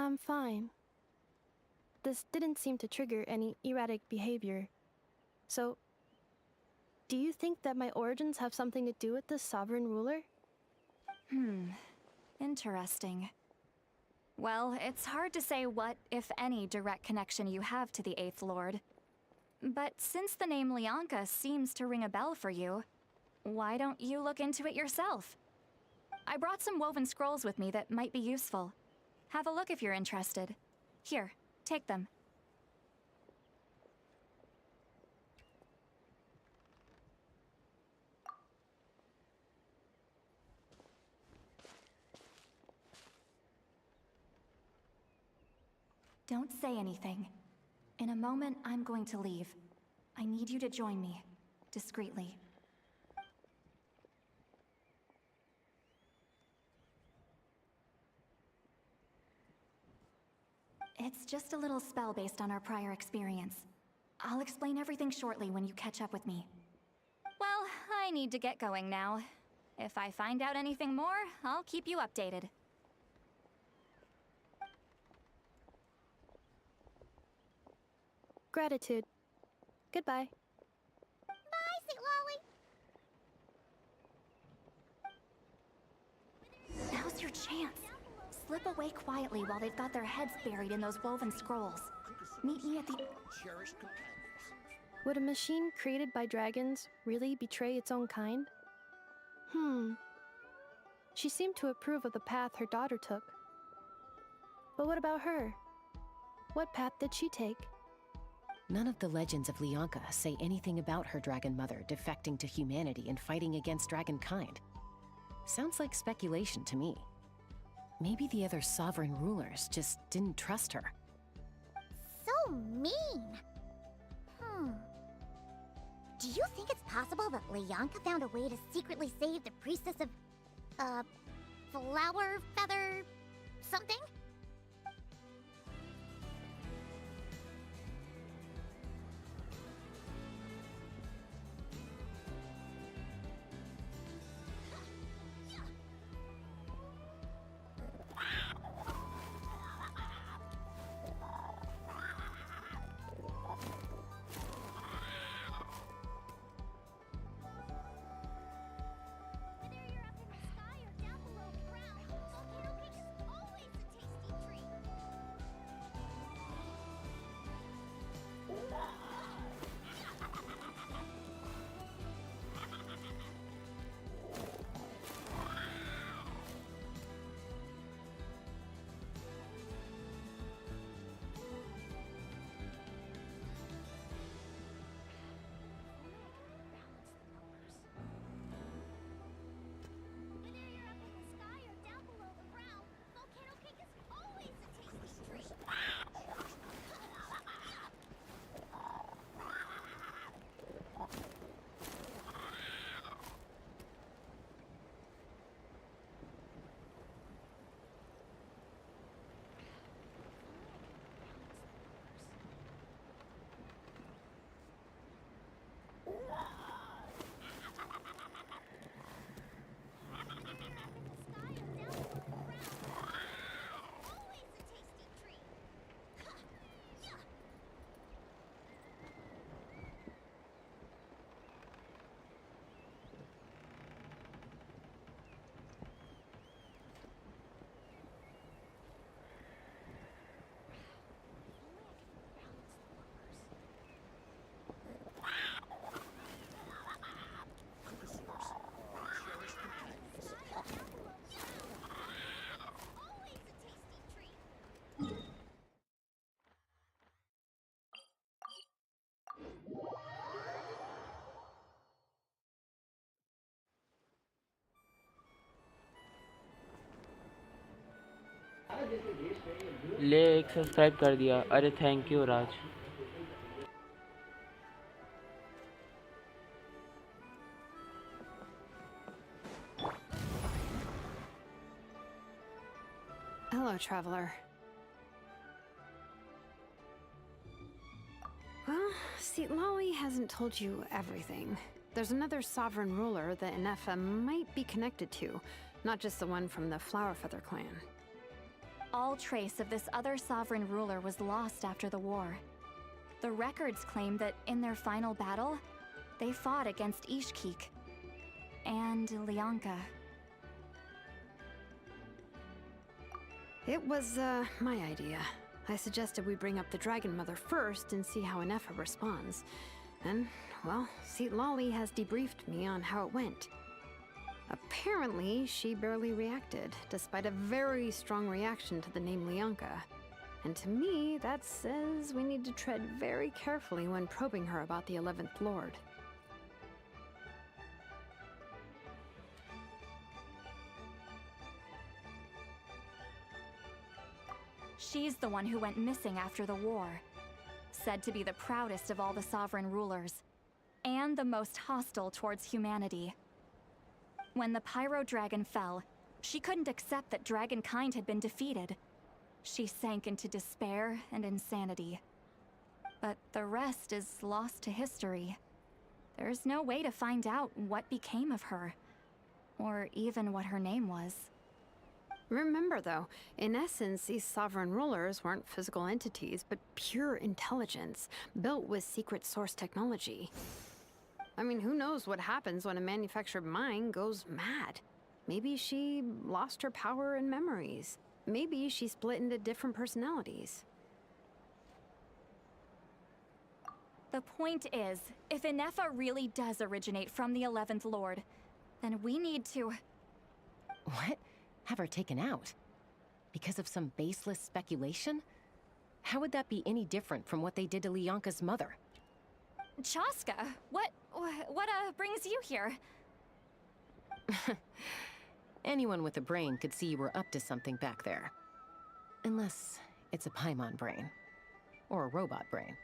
I'm fine. This didn't seem to trigger any erratic behavior. So, do you think that my origins have something to do with this sovereign ruler? Interesting. Well, it's hard to say what, if any, direct connection you have to the Eighth Lord. But since the name Lianka seems to ring a bell for you, why don't you look into it yourself? I brought some woven scrolls with me that might be useful. Have a look if you're interested. Here, take them. Don't say anything. In a moment, I'm going to leave. I need you to join me, discreetly. It's just a little spell based on our prior experience. I'll explain everything shortly when you catch up with me. Well, I need to get going now. If I find out anything more, I'll keep you updated. Gratitude. Goodbye. Bye, Citlali! Now's your chance. Slip away quietly while they've got their heads buried in those woven scrolls. Meet me at the... Would a machine created by dragons really betray its own kind? She seemed to approve of the path her daughter took. But what about her? What path did she take? None of the legends of Lianka say anything about her dragon mother defecting to humanity and fighting against dragonkind. Sounds like speculation to me. Maybe the other sovereign rulers just didn't trust her. So mean! Do you think it's possible that Lianka found a way to secretly save the priestess of... flower feather... something? ले एक subscribe कर दिया। अरे thank you Raj. Hello, traveler. Well, Citlali hasn't told you everything. There's another sovereign ruler that Inefa might be connected to, not just the one from the Flower Feather clan. all trace of this other sovereign ruler was lost after the war. The records claim that in their final battle, they fought against Ishkik and Lianka. It was, my idea. I suggested we bring up the Dragon Mother first and see how Inefa responds. And, well, Citlali has debriefed me on how it went. Apparently, she barely reacted, despite a very strong reaction to the name Lianka. And to me, that says we need to tread very carefully when probing her about the 11th Lord. She's the one who went missing after the war. Said to be the proudest of all the sovereign rulers, and the most hostile towards humanity. When the Pyro Dragon fell, she couldn't accept that dragonkind had been defeated. She sank into despair and insanity. But the rest is lost to history. There's no way to find out what became of her, or even what her name was. Remember, though, in essence, these sovereign rulers weren't physical entities, but pure intelligence, built with secret source technology. I mean, who knows what happens when a manufactured mind goes mad? Maybe she lost her power and memories. Maybe she split into different personalities. The point is, if Inefa really does originate from the 11th Lord, then we need to... What? Have her taken out? Because of some baseless speculation? How would that be any different from what they did to Lianka's mother? Chaska, what brings you here? Anyone with a brain could see you were up to something back there. Unless it's a Paimon brain. Or a robot brain.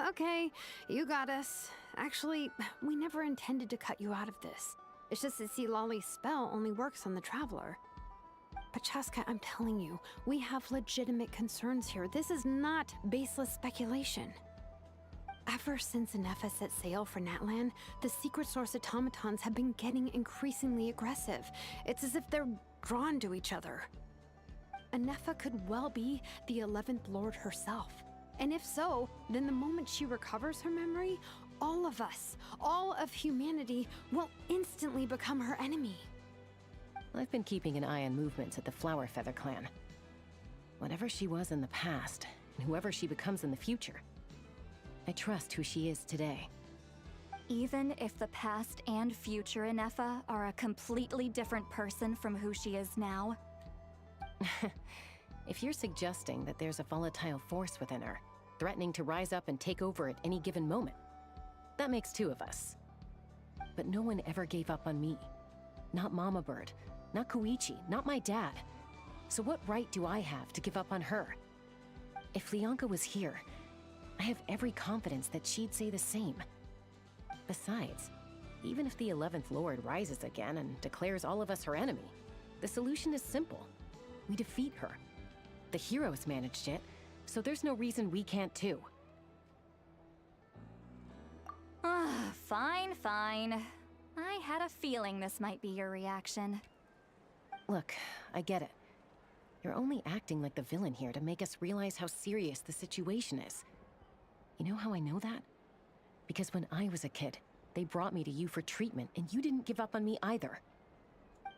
Okay, you got us. Actually, we never intended to cut you out of this. It's just that Citlali's spell only works on the Traveler. But Chaska, I'm telling you, we have legitimate concerns here. This is not baseless speculation. Ever since Inefa set sail for Natlan, the secret source automatons have been getting increasingly aggressive. It's as if they're drawn to each other. Inefa could well be the 11th Lord herself. And if so, then the moment she recovers her memory, all of us, all of humanity, will instantly become her enemy. I've been keeping an eye on movements at the Flower Feather clan. Whatever she was in the past, and whoever she becomes in the future, I trust who she is today. Even if the past and future Inefa are a completely different person from who she is now? If you're suggesting that there's a volatile force within her, threatening to rise up and take over at any given moment, that makes two of us. But no one ever gave up on me. Not Mama Bird, not Koichi, not my dad. So what right do I have to give up on her? If Lianka was here, I have every confidence that she'd say the same. Besides, even if the 11th Lord rises again and declares all of us her enemy, the solution is simple. We defeat her. The heroes managed it, so there's no reason we can't too. Fine, fine. I had a feeling this might be your reaction. Look, I get it. You're only acting like the villain here to make us realize how serious the situation is. You know how I know that? Because when I was a kid, they brought me to you for treatment, and you didn't give up on me either.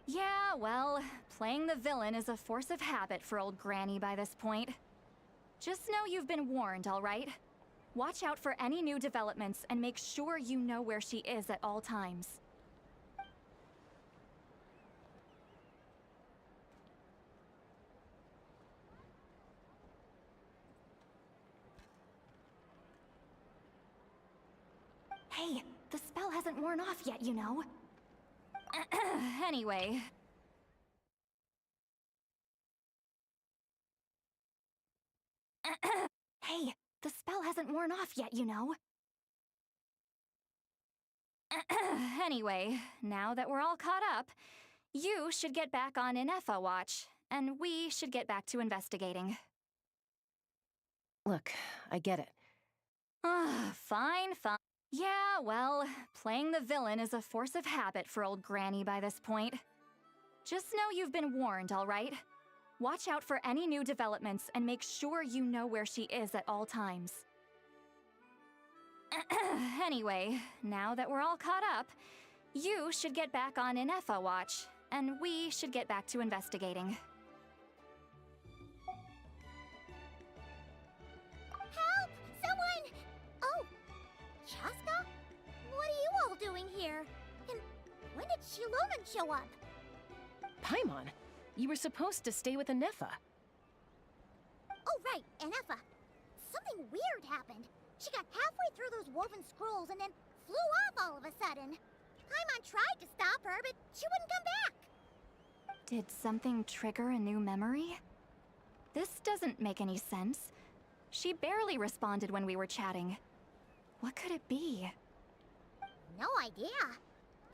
Yeah, well, playing the villain is a force of habit for old Granny by this point. Just know you've been warned, all right? Watch out for any new developments and make sure you know where she is at all times. Hey, the spell hasn't worn off yet, you know. Anyway. Hey, the spell hasn't worn off yet, you know. Anyway, now that we're all caught up, you should get back on Inefa watch, and we should get back to investigating. Look, I get it. Fine. Yeah, well, playing the villain is a force of habit for old Granny by this point. Just know you've been warned, all right? Watch out for any new developments and make sure you know where she is at all times. Anyway, now that we're all caught up, you should get back on Inefa watch, and we should get back to investigating. Help! Someone! Oh, Chaska? What are you all doing here? And when did Shilonen show up? Paimon, you were supposed to stay with Inefa. Oh, right, Inefa. Something weird happened. She got halfway through those woven scrolls and then flew off all of a sudden. Paimon tried to stop her, but she wouldn't come back. Did something trigger a new memory? This doesn't make any sense. She barely responded when we were chatting. What could it be? No idea.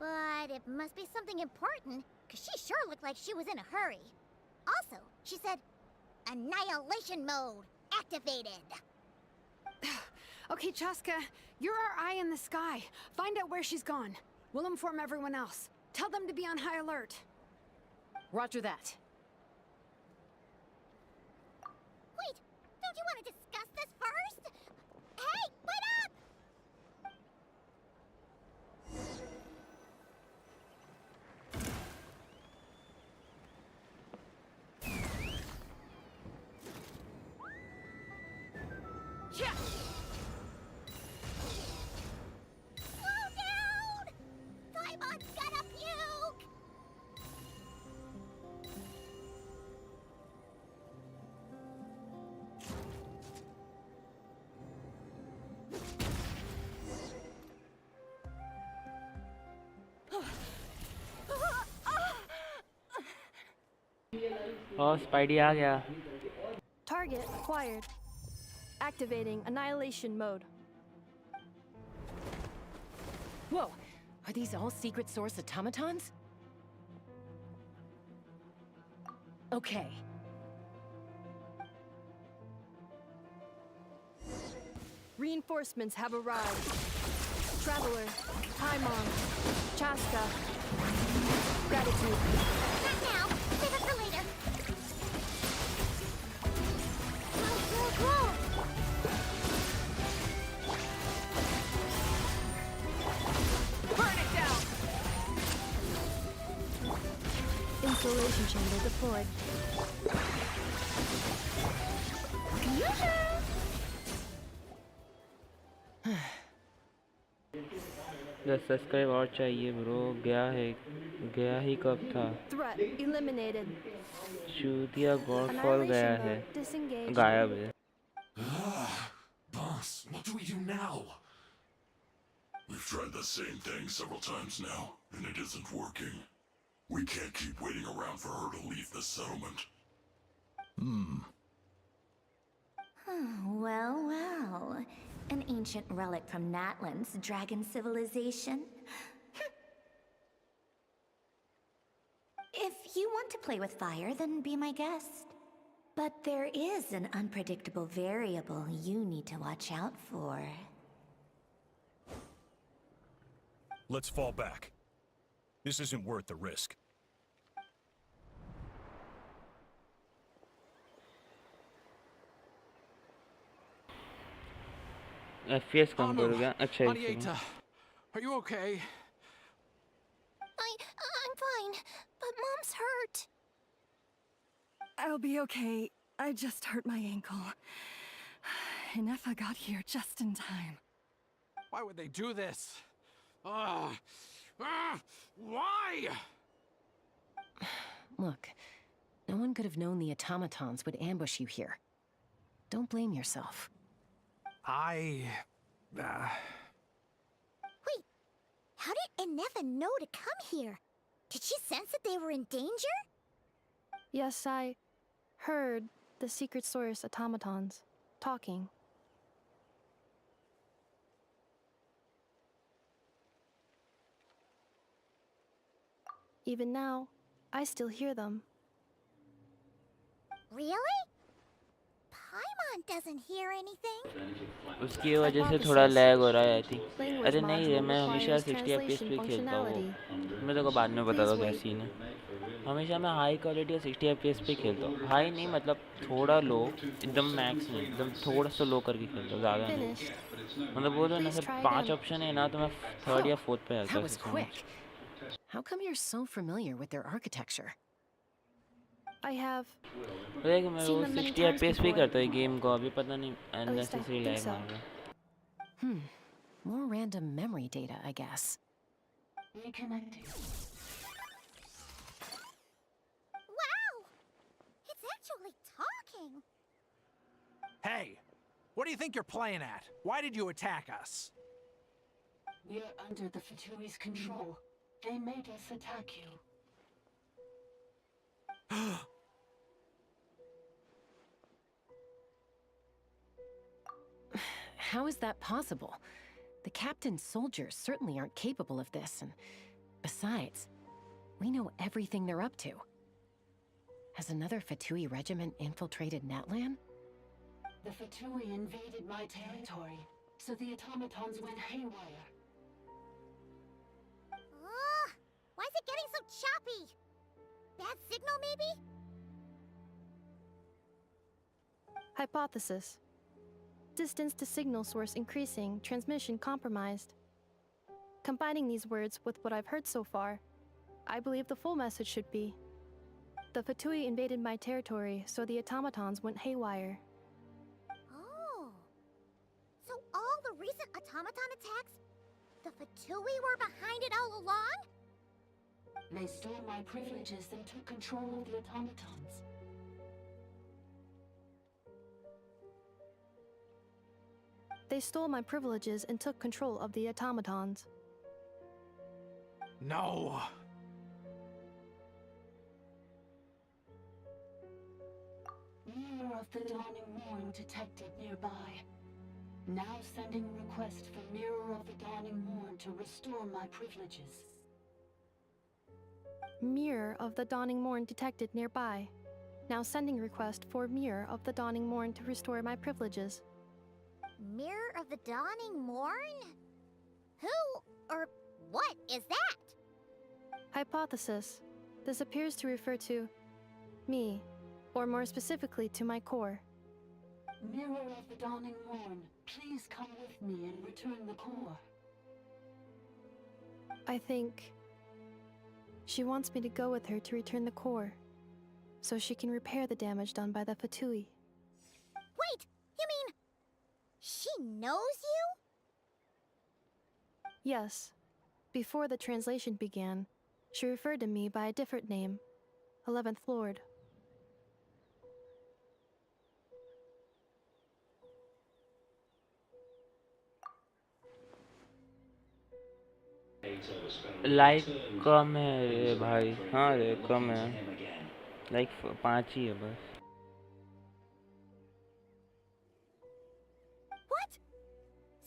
But it must be something important, because she sure looked like she was in a hurry. Also, she said, Annihilation mode activated. Okay, Chaska, you're our eye in the sky. Find out where she's gone. We'll inform everyone else. Tell them to be on high alert. Roger that. Wait, don't you want to discuss this first? Hey, wait up! Yeah. Slow down! Paimon's gonna puke! और spidey आ गया. Target acquired. Activating annihilation mode. Whoa, are these all secret source automatons? Okay. Reinforcements have arrived. Traveler, Paimon, Chaska. Gratitude. Not now. Save it for later. Whoa. Burn it down! Installation chamber deployed. दस subscribe और चाहिए bro. गया ही कब था. Threat eliminated. चूतिया गॉडफॉल गया है. Disengaged. गायब है. Boss, what do we do now? We've tried the same thing several times now, and it isn't working. We can't keep waiting around for her to leave the settlement. Well. An ancient relic from Natlan's dragon civilization. If you want to play with fire, then be my guest. But there is an unpredictable variable you need to watch out for. Let's fall back. This isn't worth the risk. FPS कम कर गया. अच्छा Anieta, are you okay? I'm fine, but Mom's hurt. I'll be okay. I just hurt my ankle. Inefa got here just in time. Why would they do this? Why? Look, no one could have known the automatons would ambush you here. Don't blame yourself. Wait, how did Inefa know to come here? Did she sense that they were in danger? Yes, I heard the secret source automatons talking. Even now, I still hear them. Really? Paimon doesn't hear anything. उसकी वजह से थोड़ा lag हो रहा है I think. अरे नहीं रे, मैं हमेशा 60 FPS पे खेलता हूँ. मैं तेरे को बाद में बता दूँ क्या सीन है. हमेशा मैं हाई क्वालिटी या 60 एफपीएस पे खेलता हूँ। हाई नहीं मतलब थोड़ा लो, एकदम मैक्स नहीं, एकदम थोड़ा सा लो करके खेलता हूँ, ज़्यादा नहीं। Finished. मतलब बोलो ना, Please सब try 5 again. ऑप्शन है ना, तो मैं थर्ड या फोर्थ पे आता That हूँ was ऐसे समझ। quick. How come you're so familiar with their architecture? I have देख मैं seen वो them many 60 times एफपीएस पे ही before. करता है गेम को, अभी पता नहीं At least I unnecessary think lag so. मार रहा। More random memory data, I guess. Reconnecting. Wow! It's actually talking! Hey, what do you think you're playing at? Why did you attack us? We're under the Fatui's control. They made us attack you. How is that possible? The captain's soldiers certainly aren't capable of this, and besides, we know everything they're up to. Has another Fatui regiment infiltrated Natlan? The Fatui invaded my territory, so the automatons went haywire. Ugh! Why is it getting so choppy? Bad signal, maybe? Hypothesis. Distance to signal source increasing, transmission compromised. Combining these words with what I've heard so far, I believe the full message should be: the Fatui invaded my territory, so the automatons went haywire. Oh. So all the recent automaton attacks, the Fatui were behind it all along? They stole my privileges and took control of the automatons. They stole my privileges and took control of the automatons. No. Mirror of the Dawning Morn detected nearby. Now sending request for Mirror of the Dawning Morn to restore my privileges. Mirror of the Dawning Morn detected nearby. Now sending request for Mirror of the Dawning Morn to restore my privileges. Mirror of the Dawning Morn? Who or what is that? Hypothesis. This appears to refer to me, or more specifically to my core. Mirror of the Dawning Morn, please come with me and return the core. I think she wants me to go with her to return the core, so she can repair the damage done by the Fatui. Wait, you mean she knows you? Yes. Before the translation began, she referred to me by a different name, 11th Lord. Like कम है रे भाई, हाँ रे कम है, like 5 ही है बस। What?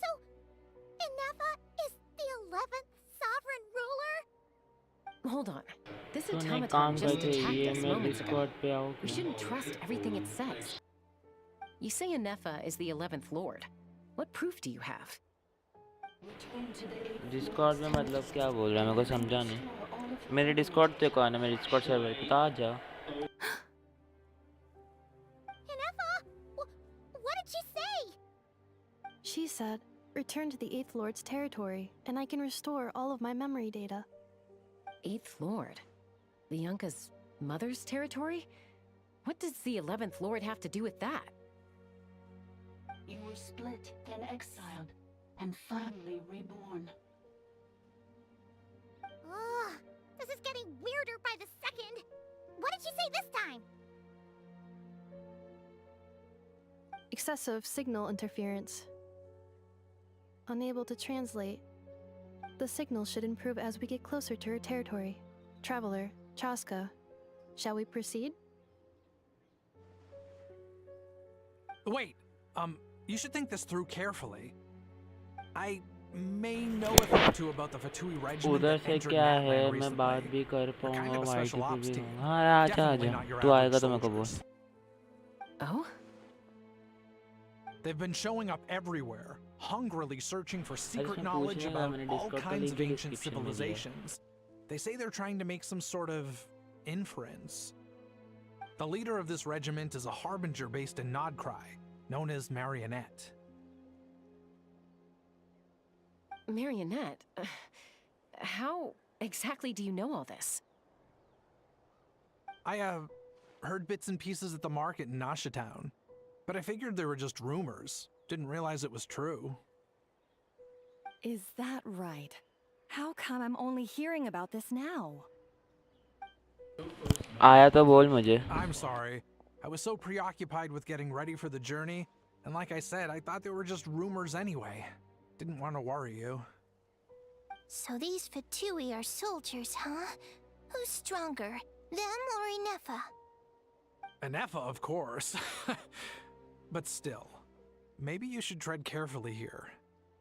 So, Inefa is the 11th sovereign ruler? Hold on. This तूने automaton काम just करके attacked ये us मैं moments ago. डिस्कॉर्ड पे आऊँ We क्या? shouldn't trust everything it says. You say Anefa is the 11th Lord. What proof do you have? Discord में मतलब क्या बोल रहा है, मेरे को समझा नहीं। मेरे डिस्कॉर्ड पे कौन है, मेरे डिस्कॉर्ड सर्वर पे तो आ जा। Inefa, what did she say? She said, return to the 8th Lord's territory, and I can restore all of my memory data. 8th Lord? The Yunka's mother's territory? What does the 11th Lord have to do with that? You were split, then exiled, and finally reborn. Ugh, this is getting weirder by the second. What did she say this time? Excessive signal interference. Unable to translate. The signal should improve as we get closer to her territory. Traveler, Chaska, shall we proceed? Wait, you should think this through carefully. I may know a thing or two about the Fatui regiment उधर that से entered क्या है, Natlan मैं बात recently. भी कर They're kind पाऊँगा, of a YT special पे ops भी team. हूँ। हाँ आजा Definitely आजा, not your तू average आएगा तो मेरे को बोल। soldiers. Oh? They've been showing up everywhere, hungrily searching for secret इसमें knowledge पूछने का about मैंने all Discord का kinds link of भी ancient description में दिया है। civilizations. They say they're trying to make some sort of inference. The leader of this regiment is a harbinger based in Nodcry, known as Marionette. Marionette? How exactly do you know all this? I heard bits and pieces at the market in Nashatown, but I figured they were just rumors. Didn't realize it was true. Is that right? How come I'm only hearing about this now? आया तो बोल मुझे. I'm sorry. I was so preoccupied with getting ready for the journey, and like I said, I thought they were just rumors anyway. Didn't want to worry you. So these Fatui are soldiers, huh? Who's stronger, them or Inefa? Anefa, of course. But still, maybe you should tread carefully here.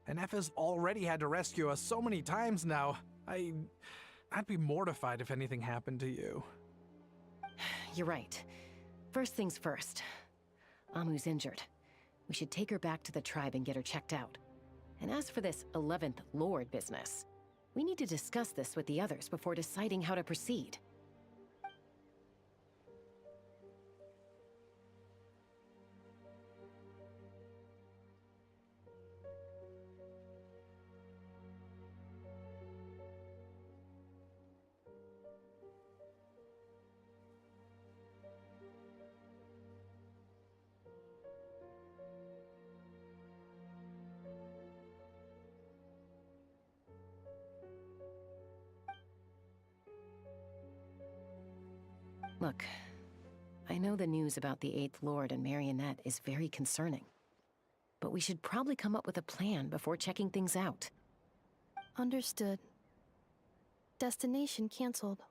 Anefa's already had to rescue us so many times now. I'd be mortified if anything happened to you. You're right. First things first. Amu's injured. We should take her back to the tribe and get her checked out. And as for this 11th Lord business, we need to discuss this with the others before deciding how to proceed. Look, I know the news about the 8th Lord and Marionette is very concerning. But we should probably come up with a plan before checking things out. Understood. Destination cancelled.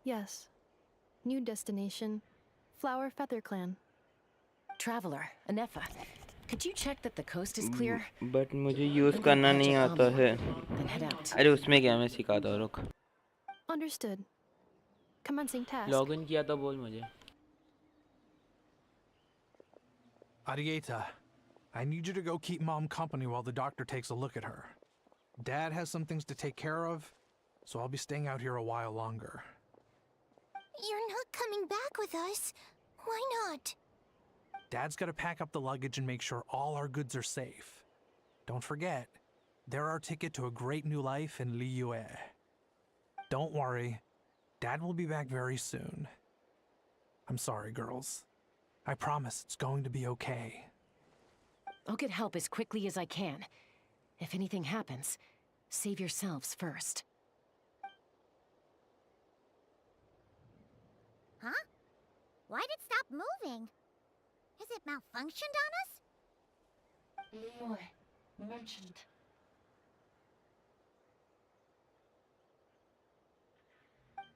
Yes. New destination, Flower Feather Clan. Traveler, Anefa, could you check that the coast is clear? But मुझे use करना नहीं आता है. Then head out. अरे उसमें क्या मैं सिखाता हूँ रुक. Understood. Commencing task. Login किया तो बोल मुझे. Arieta, I need you to go keep Mom company while the doctor takes a look at her. Dad has some things to take care of, so I'll be staying out here a while longer. You're not coming back with us. Why not? Dad's got to pack up the luggage and make sure all our goods are safe. Don't forget, they're our ticket to a great new life in Liyue. Don't worry, Dad will be back very soon. I'm sorry, girls. I promise it's going to be okay. I'll get help as quickly as I can. If anything happens, save yourselves first. Huh? Why'd it stop moving? Has it malfunctioned on us? Leroy, merchant.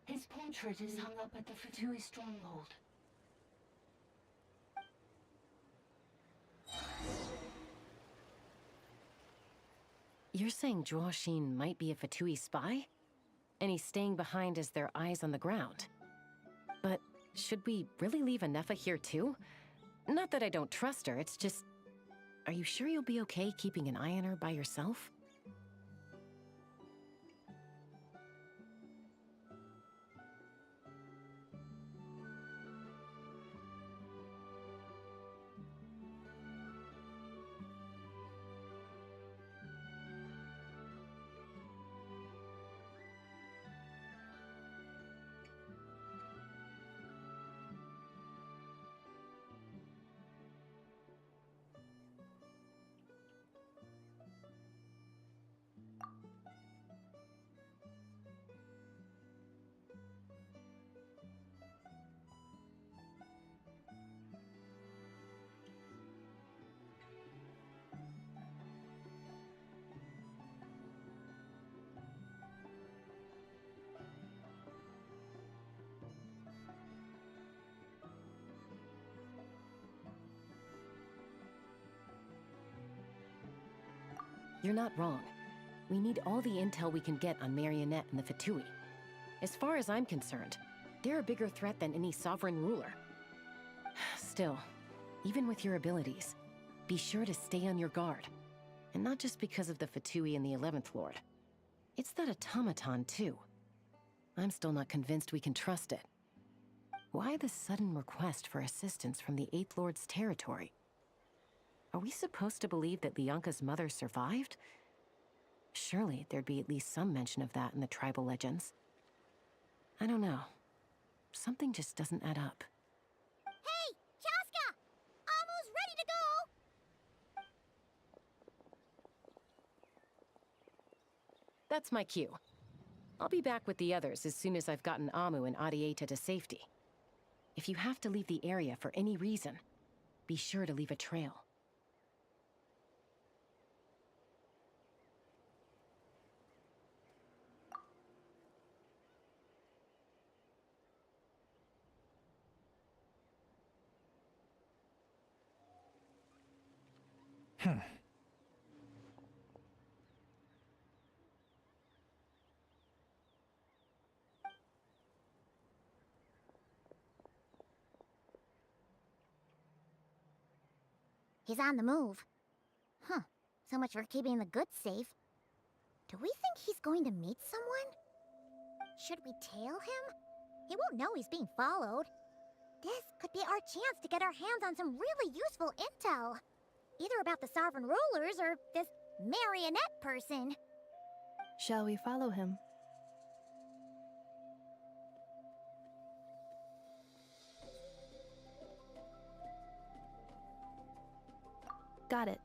His portrait is hung up at the Fatui stronghold. You're saying Zhuoxin might be a Fatui spy? And he's staying behind as their eyes on the ground. But should we really leave Anefa here too? Not that I don't trust her, it's just... Are you sure you'll be okay keeping an eye on her by yourself? You're not wrong. We need all the intel we can get on Marionette and the Fatui. As far as I'm concerned, they're a bigger threat than any sovereign ruler. Still, even with your abilities, be sure to stay on your guard. And not just because of the Fatui and the 11th Lord. It's that automaton, too. I'm still not convinced we can trust it. Why the sudden request for assistance from the 8th Lord's territory? Are we supposed to believe that Lianka's mother survived? Surely there'd be at least some mention of that in the tribal legends. I don't know. Something just doesn't add up. Hey, Chaska! Amu's ready to go! That's my cue. I'll be back with the others as soon as I've gotten Amu and Adieta to safety. If you have to leave the area for any reason, be sure to leave a trail. He's on the move. Huh. So much for keeping the goods safe. Do we think he's going to meet someone? Should we tail him? He won't know he's being followed. This could be our chance to get our hands on some really useful intel. Either about the sovereign rulers or this marionette person. Shall we follow him? Got it.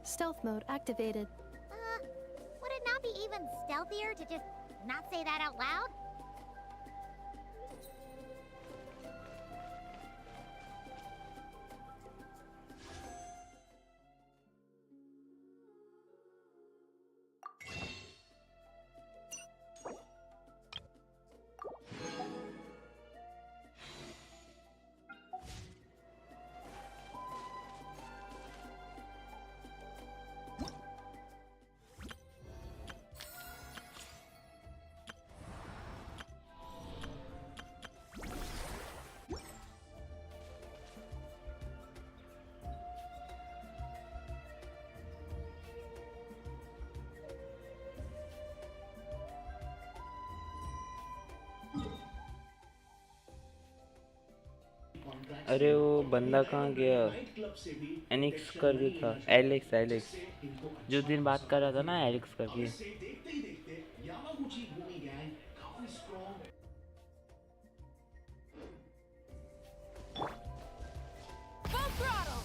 Stealth mode activated. Would it not be even stealthier to just not say that out loud? अरे वो बंदा कहाँ गया? Enix करके था, Alex Alex जो दिन बात कर रहा था ना, एलेक्स करके. Full throttle!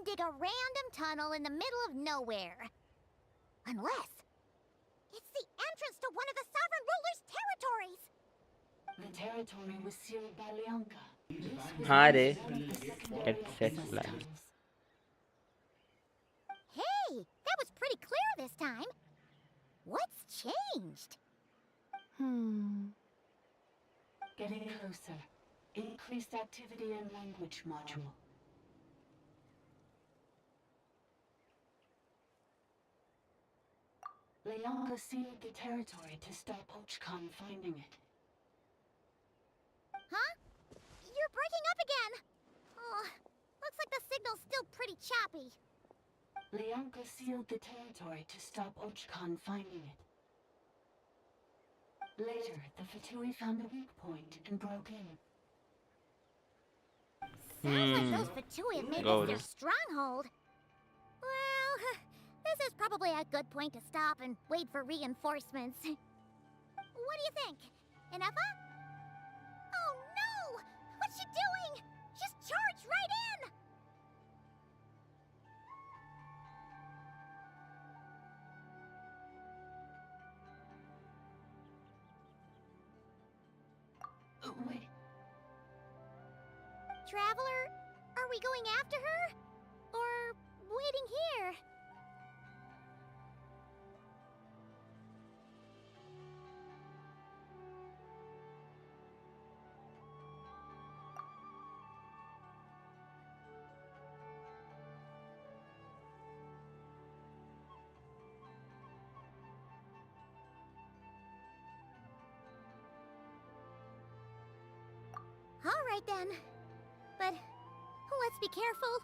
Dig a random tunnel in the middle of nowhere. Unless it's the entrance to one of the sovereign ruler's territories. The territory was sealed by Leonka. This was हाँ रे, one of the secondary get set access line. tunnels. Hey, that was pretty clear this time. What's changed? Getting closer. Increased activity in language module. Leonka sealed the territory to stop Ochkon finding it. Huh? You're breaking up again. Oh, looks like the signal's still pretty choppy. Leonka sealed the territory to stop Ochkon finding it. Later, the Fatui found a weak point and broke in. Sounds like those Fatui have made Go this their there. stronghold. Well, this is probably a good point to stop and wait for reinforcements. What do you think? Inefa? Oh no! What's she doing? She's charged right in! Wait. Traveler, are we going after her? Or waiting here? All right then. But let's be careful.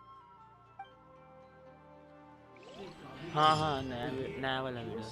हाँ हाँ, नया वाला video.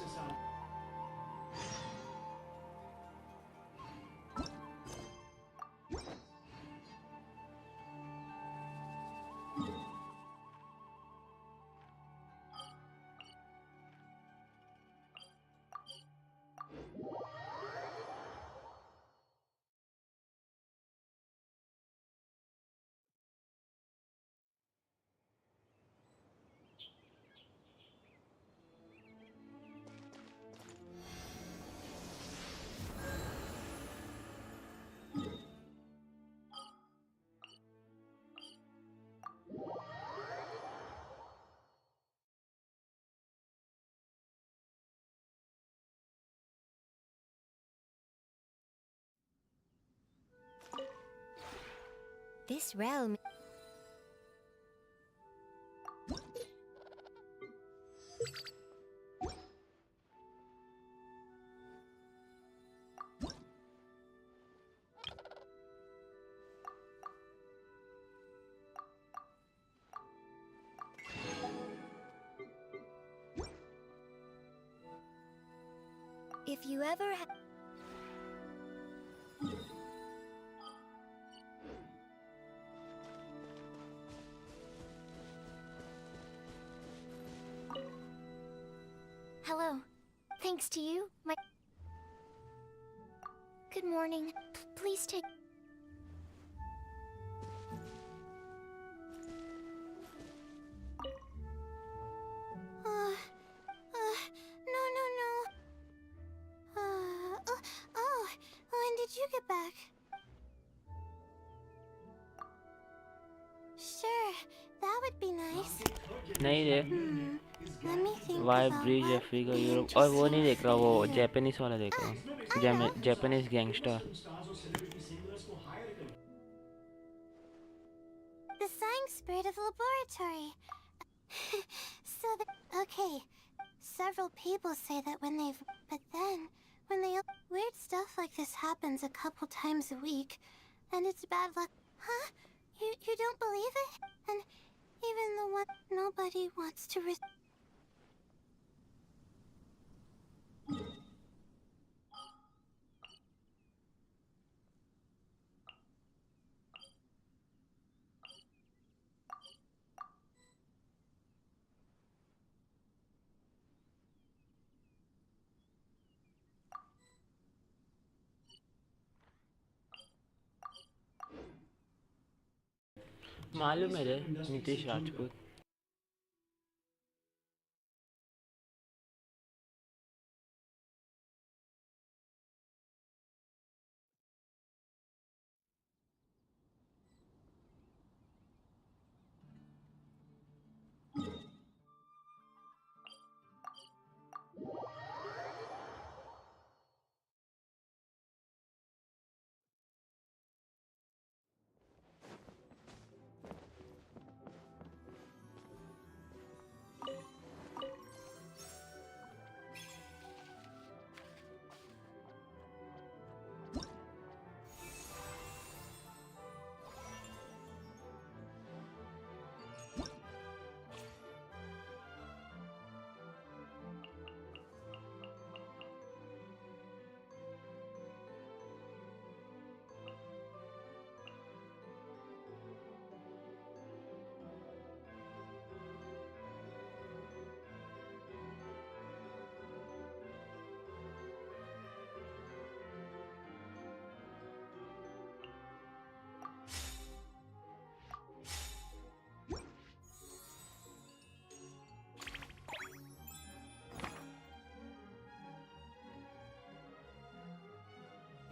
This realm. If you ever Hello. Thanks to you, my... Good morning. Please take... No. When did you get back? Sure, that would be nice. नहीं रे. Let me think Why about Bridge what Africa would be Europe और वो नहीं interesting. देख रहा, वो Japanese वाला देख रहा हूँ. Japanese gangster. The sighing spirit of the laboratory. So that... Okay. Several people say that when they've... But then, when they... Weird stuff like this happens a couple times a week. And it's bad luck. Huh? You don't believe it? And even the one... Nobody wants to मालूम है रे, नीतीश राजपूत.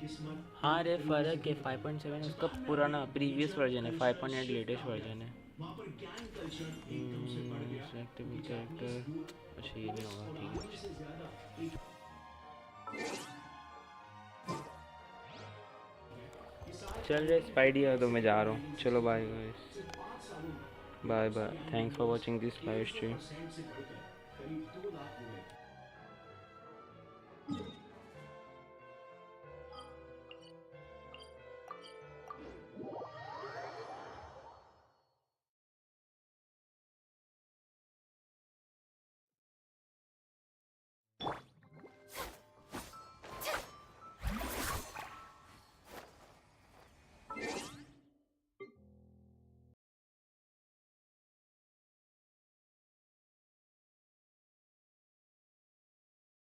हाँ रे फर्क है 5.7 उसका पुराना previous version है 5.8 लेटेस्ट वर्जन है सेलेक्टेबल कैरेक्टर अच्छा ये नहीं होगा ठीक है चल रे स्पाइडी है तो मैं जा रहा हूँ चलो bye guys bye bye thanks for watching this live stream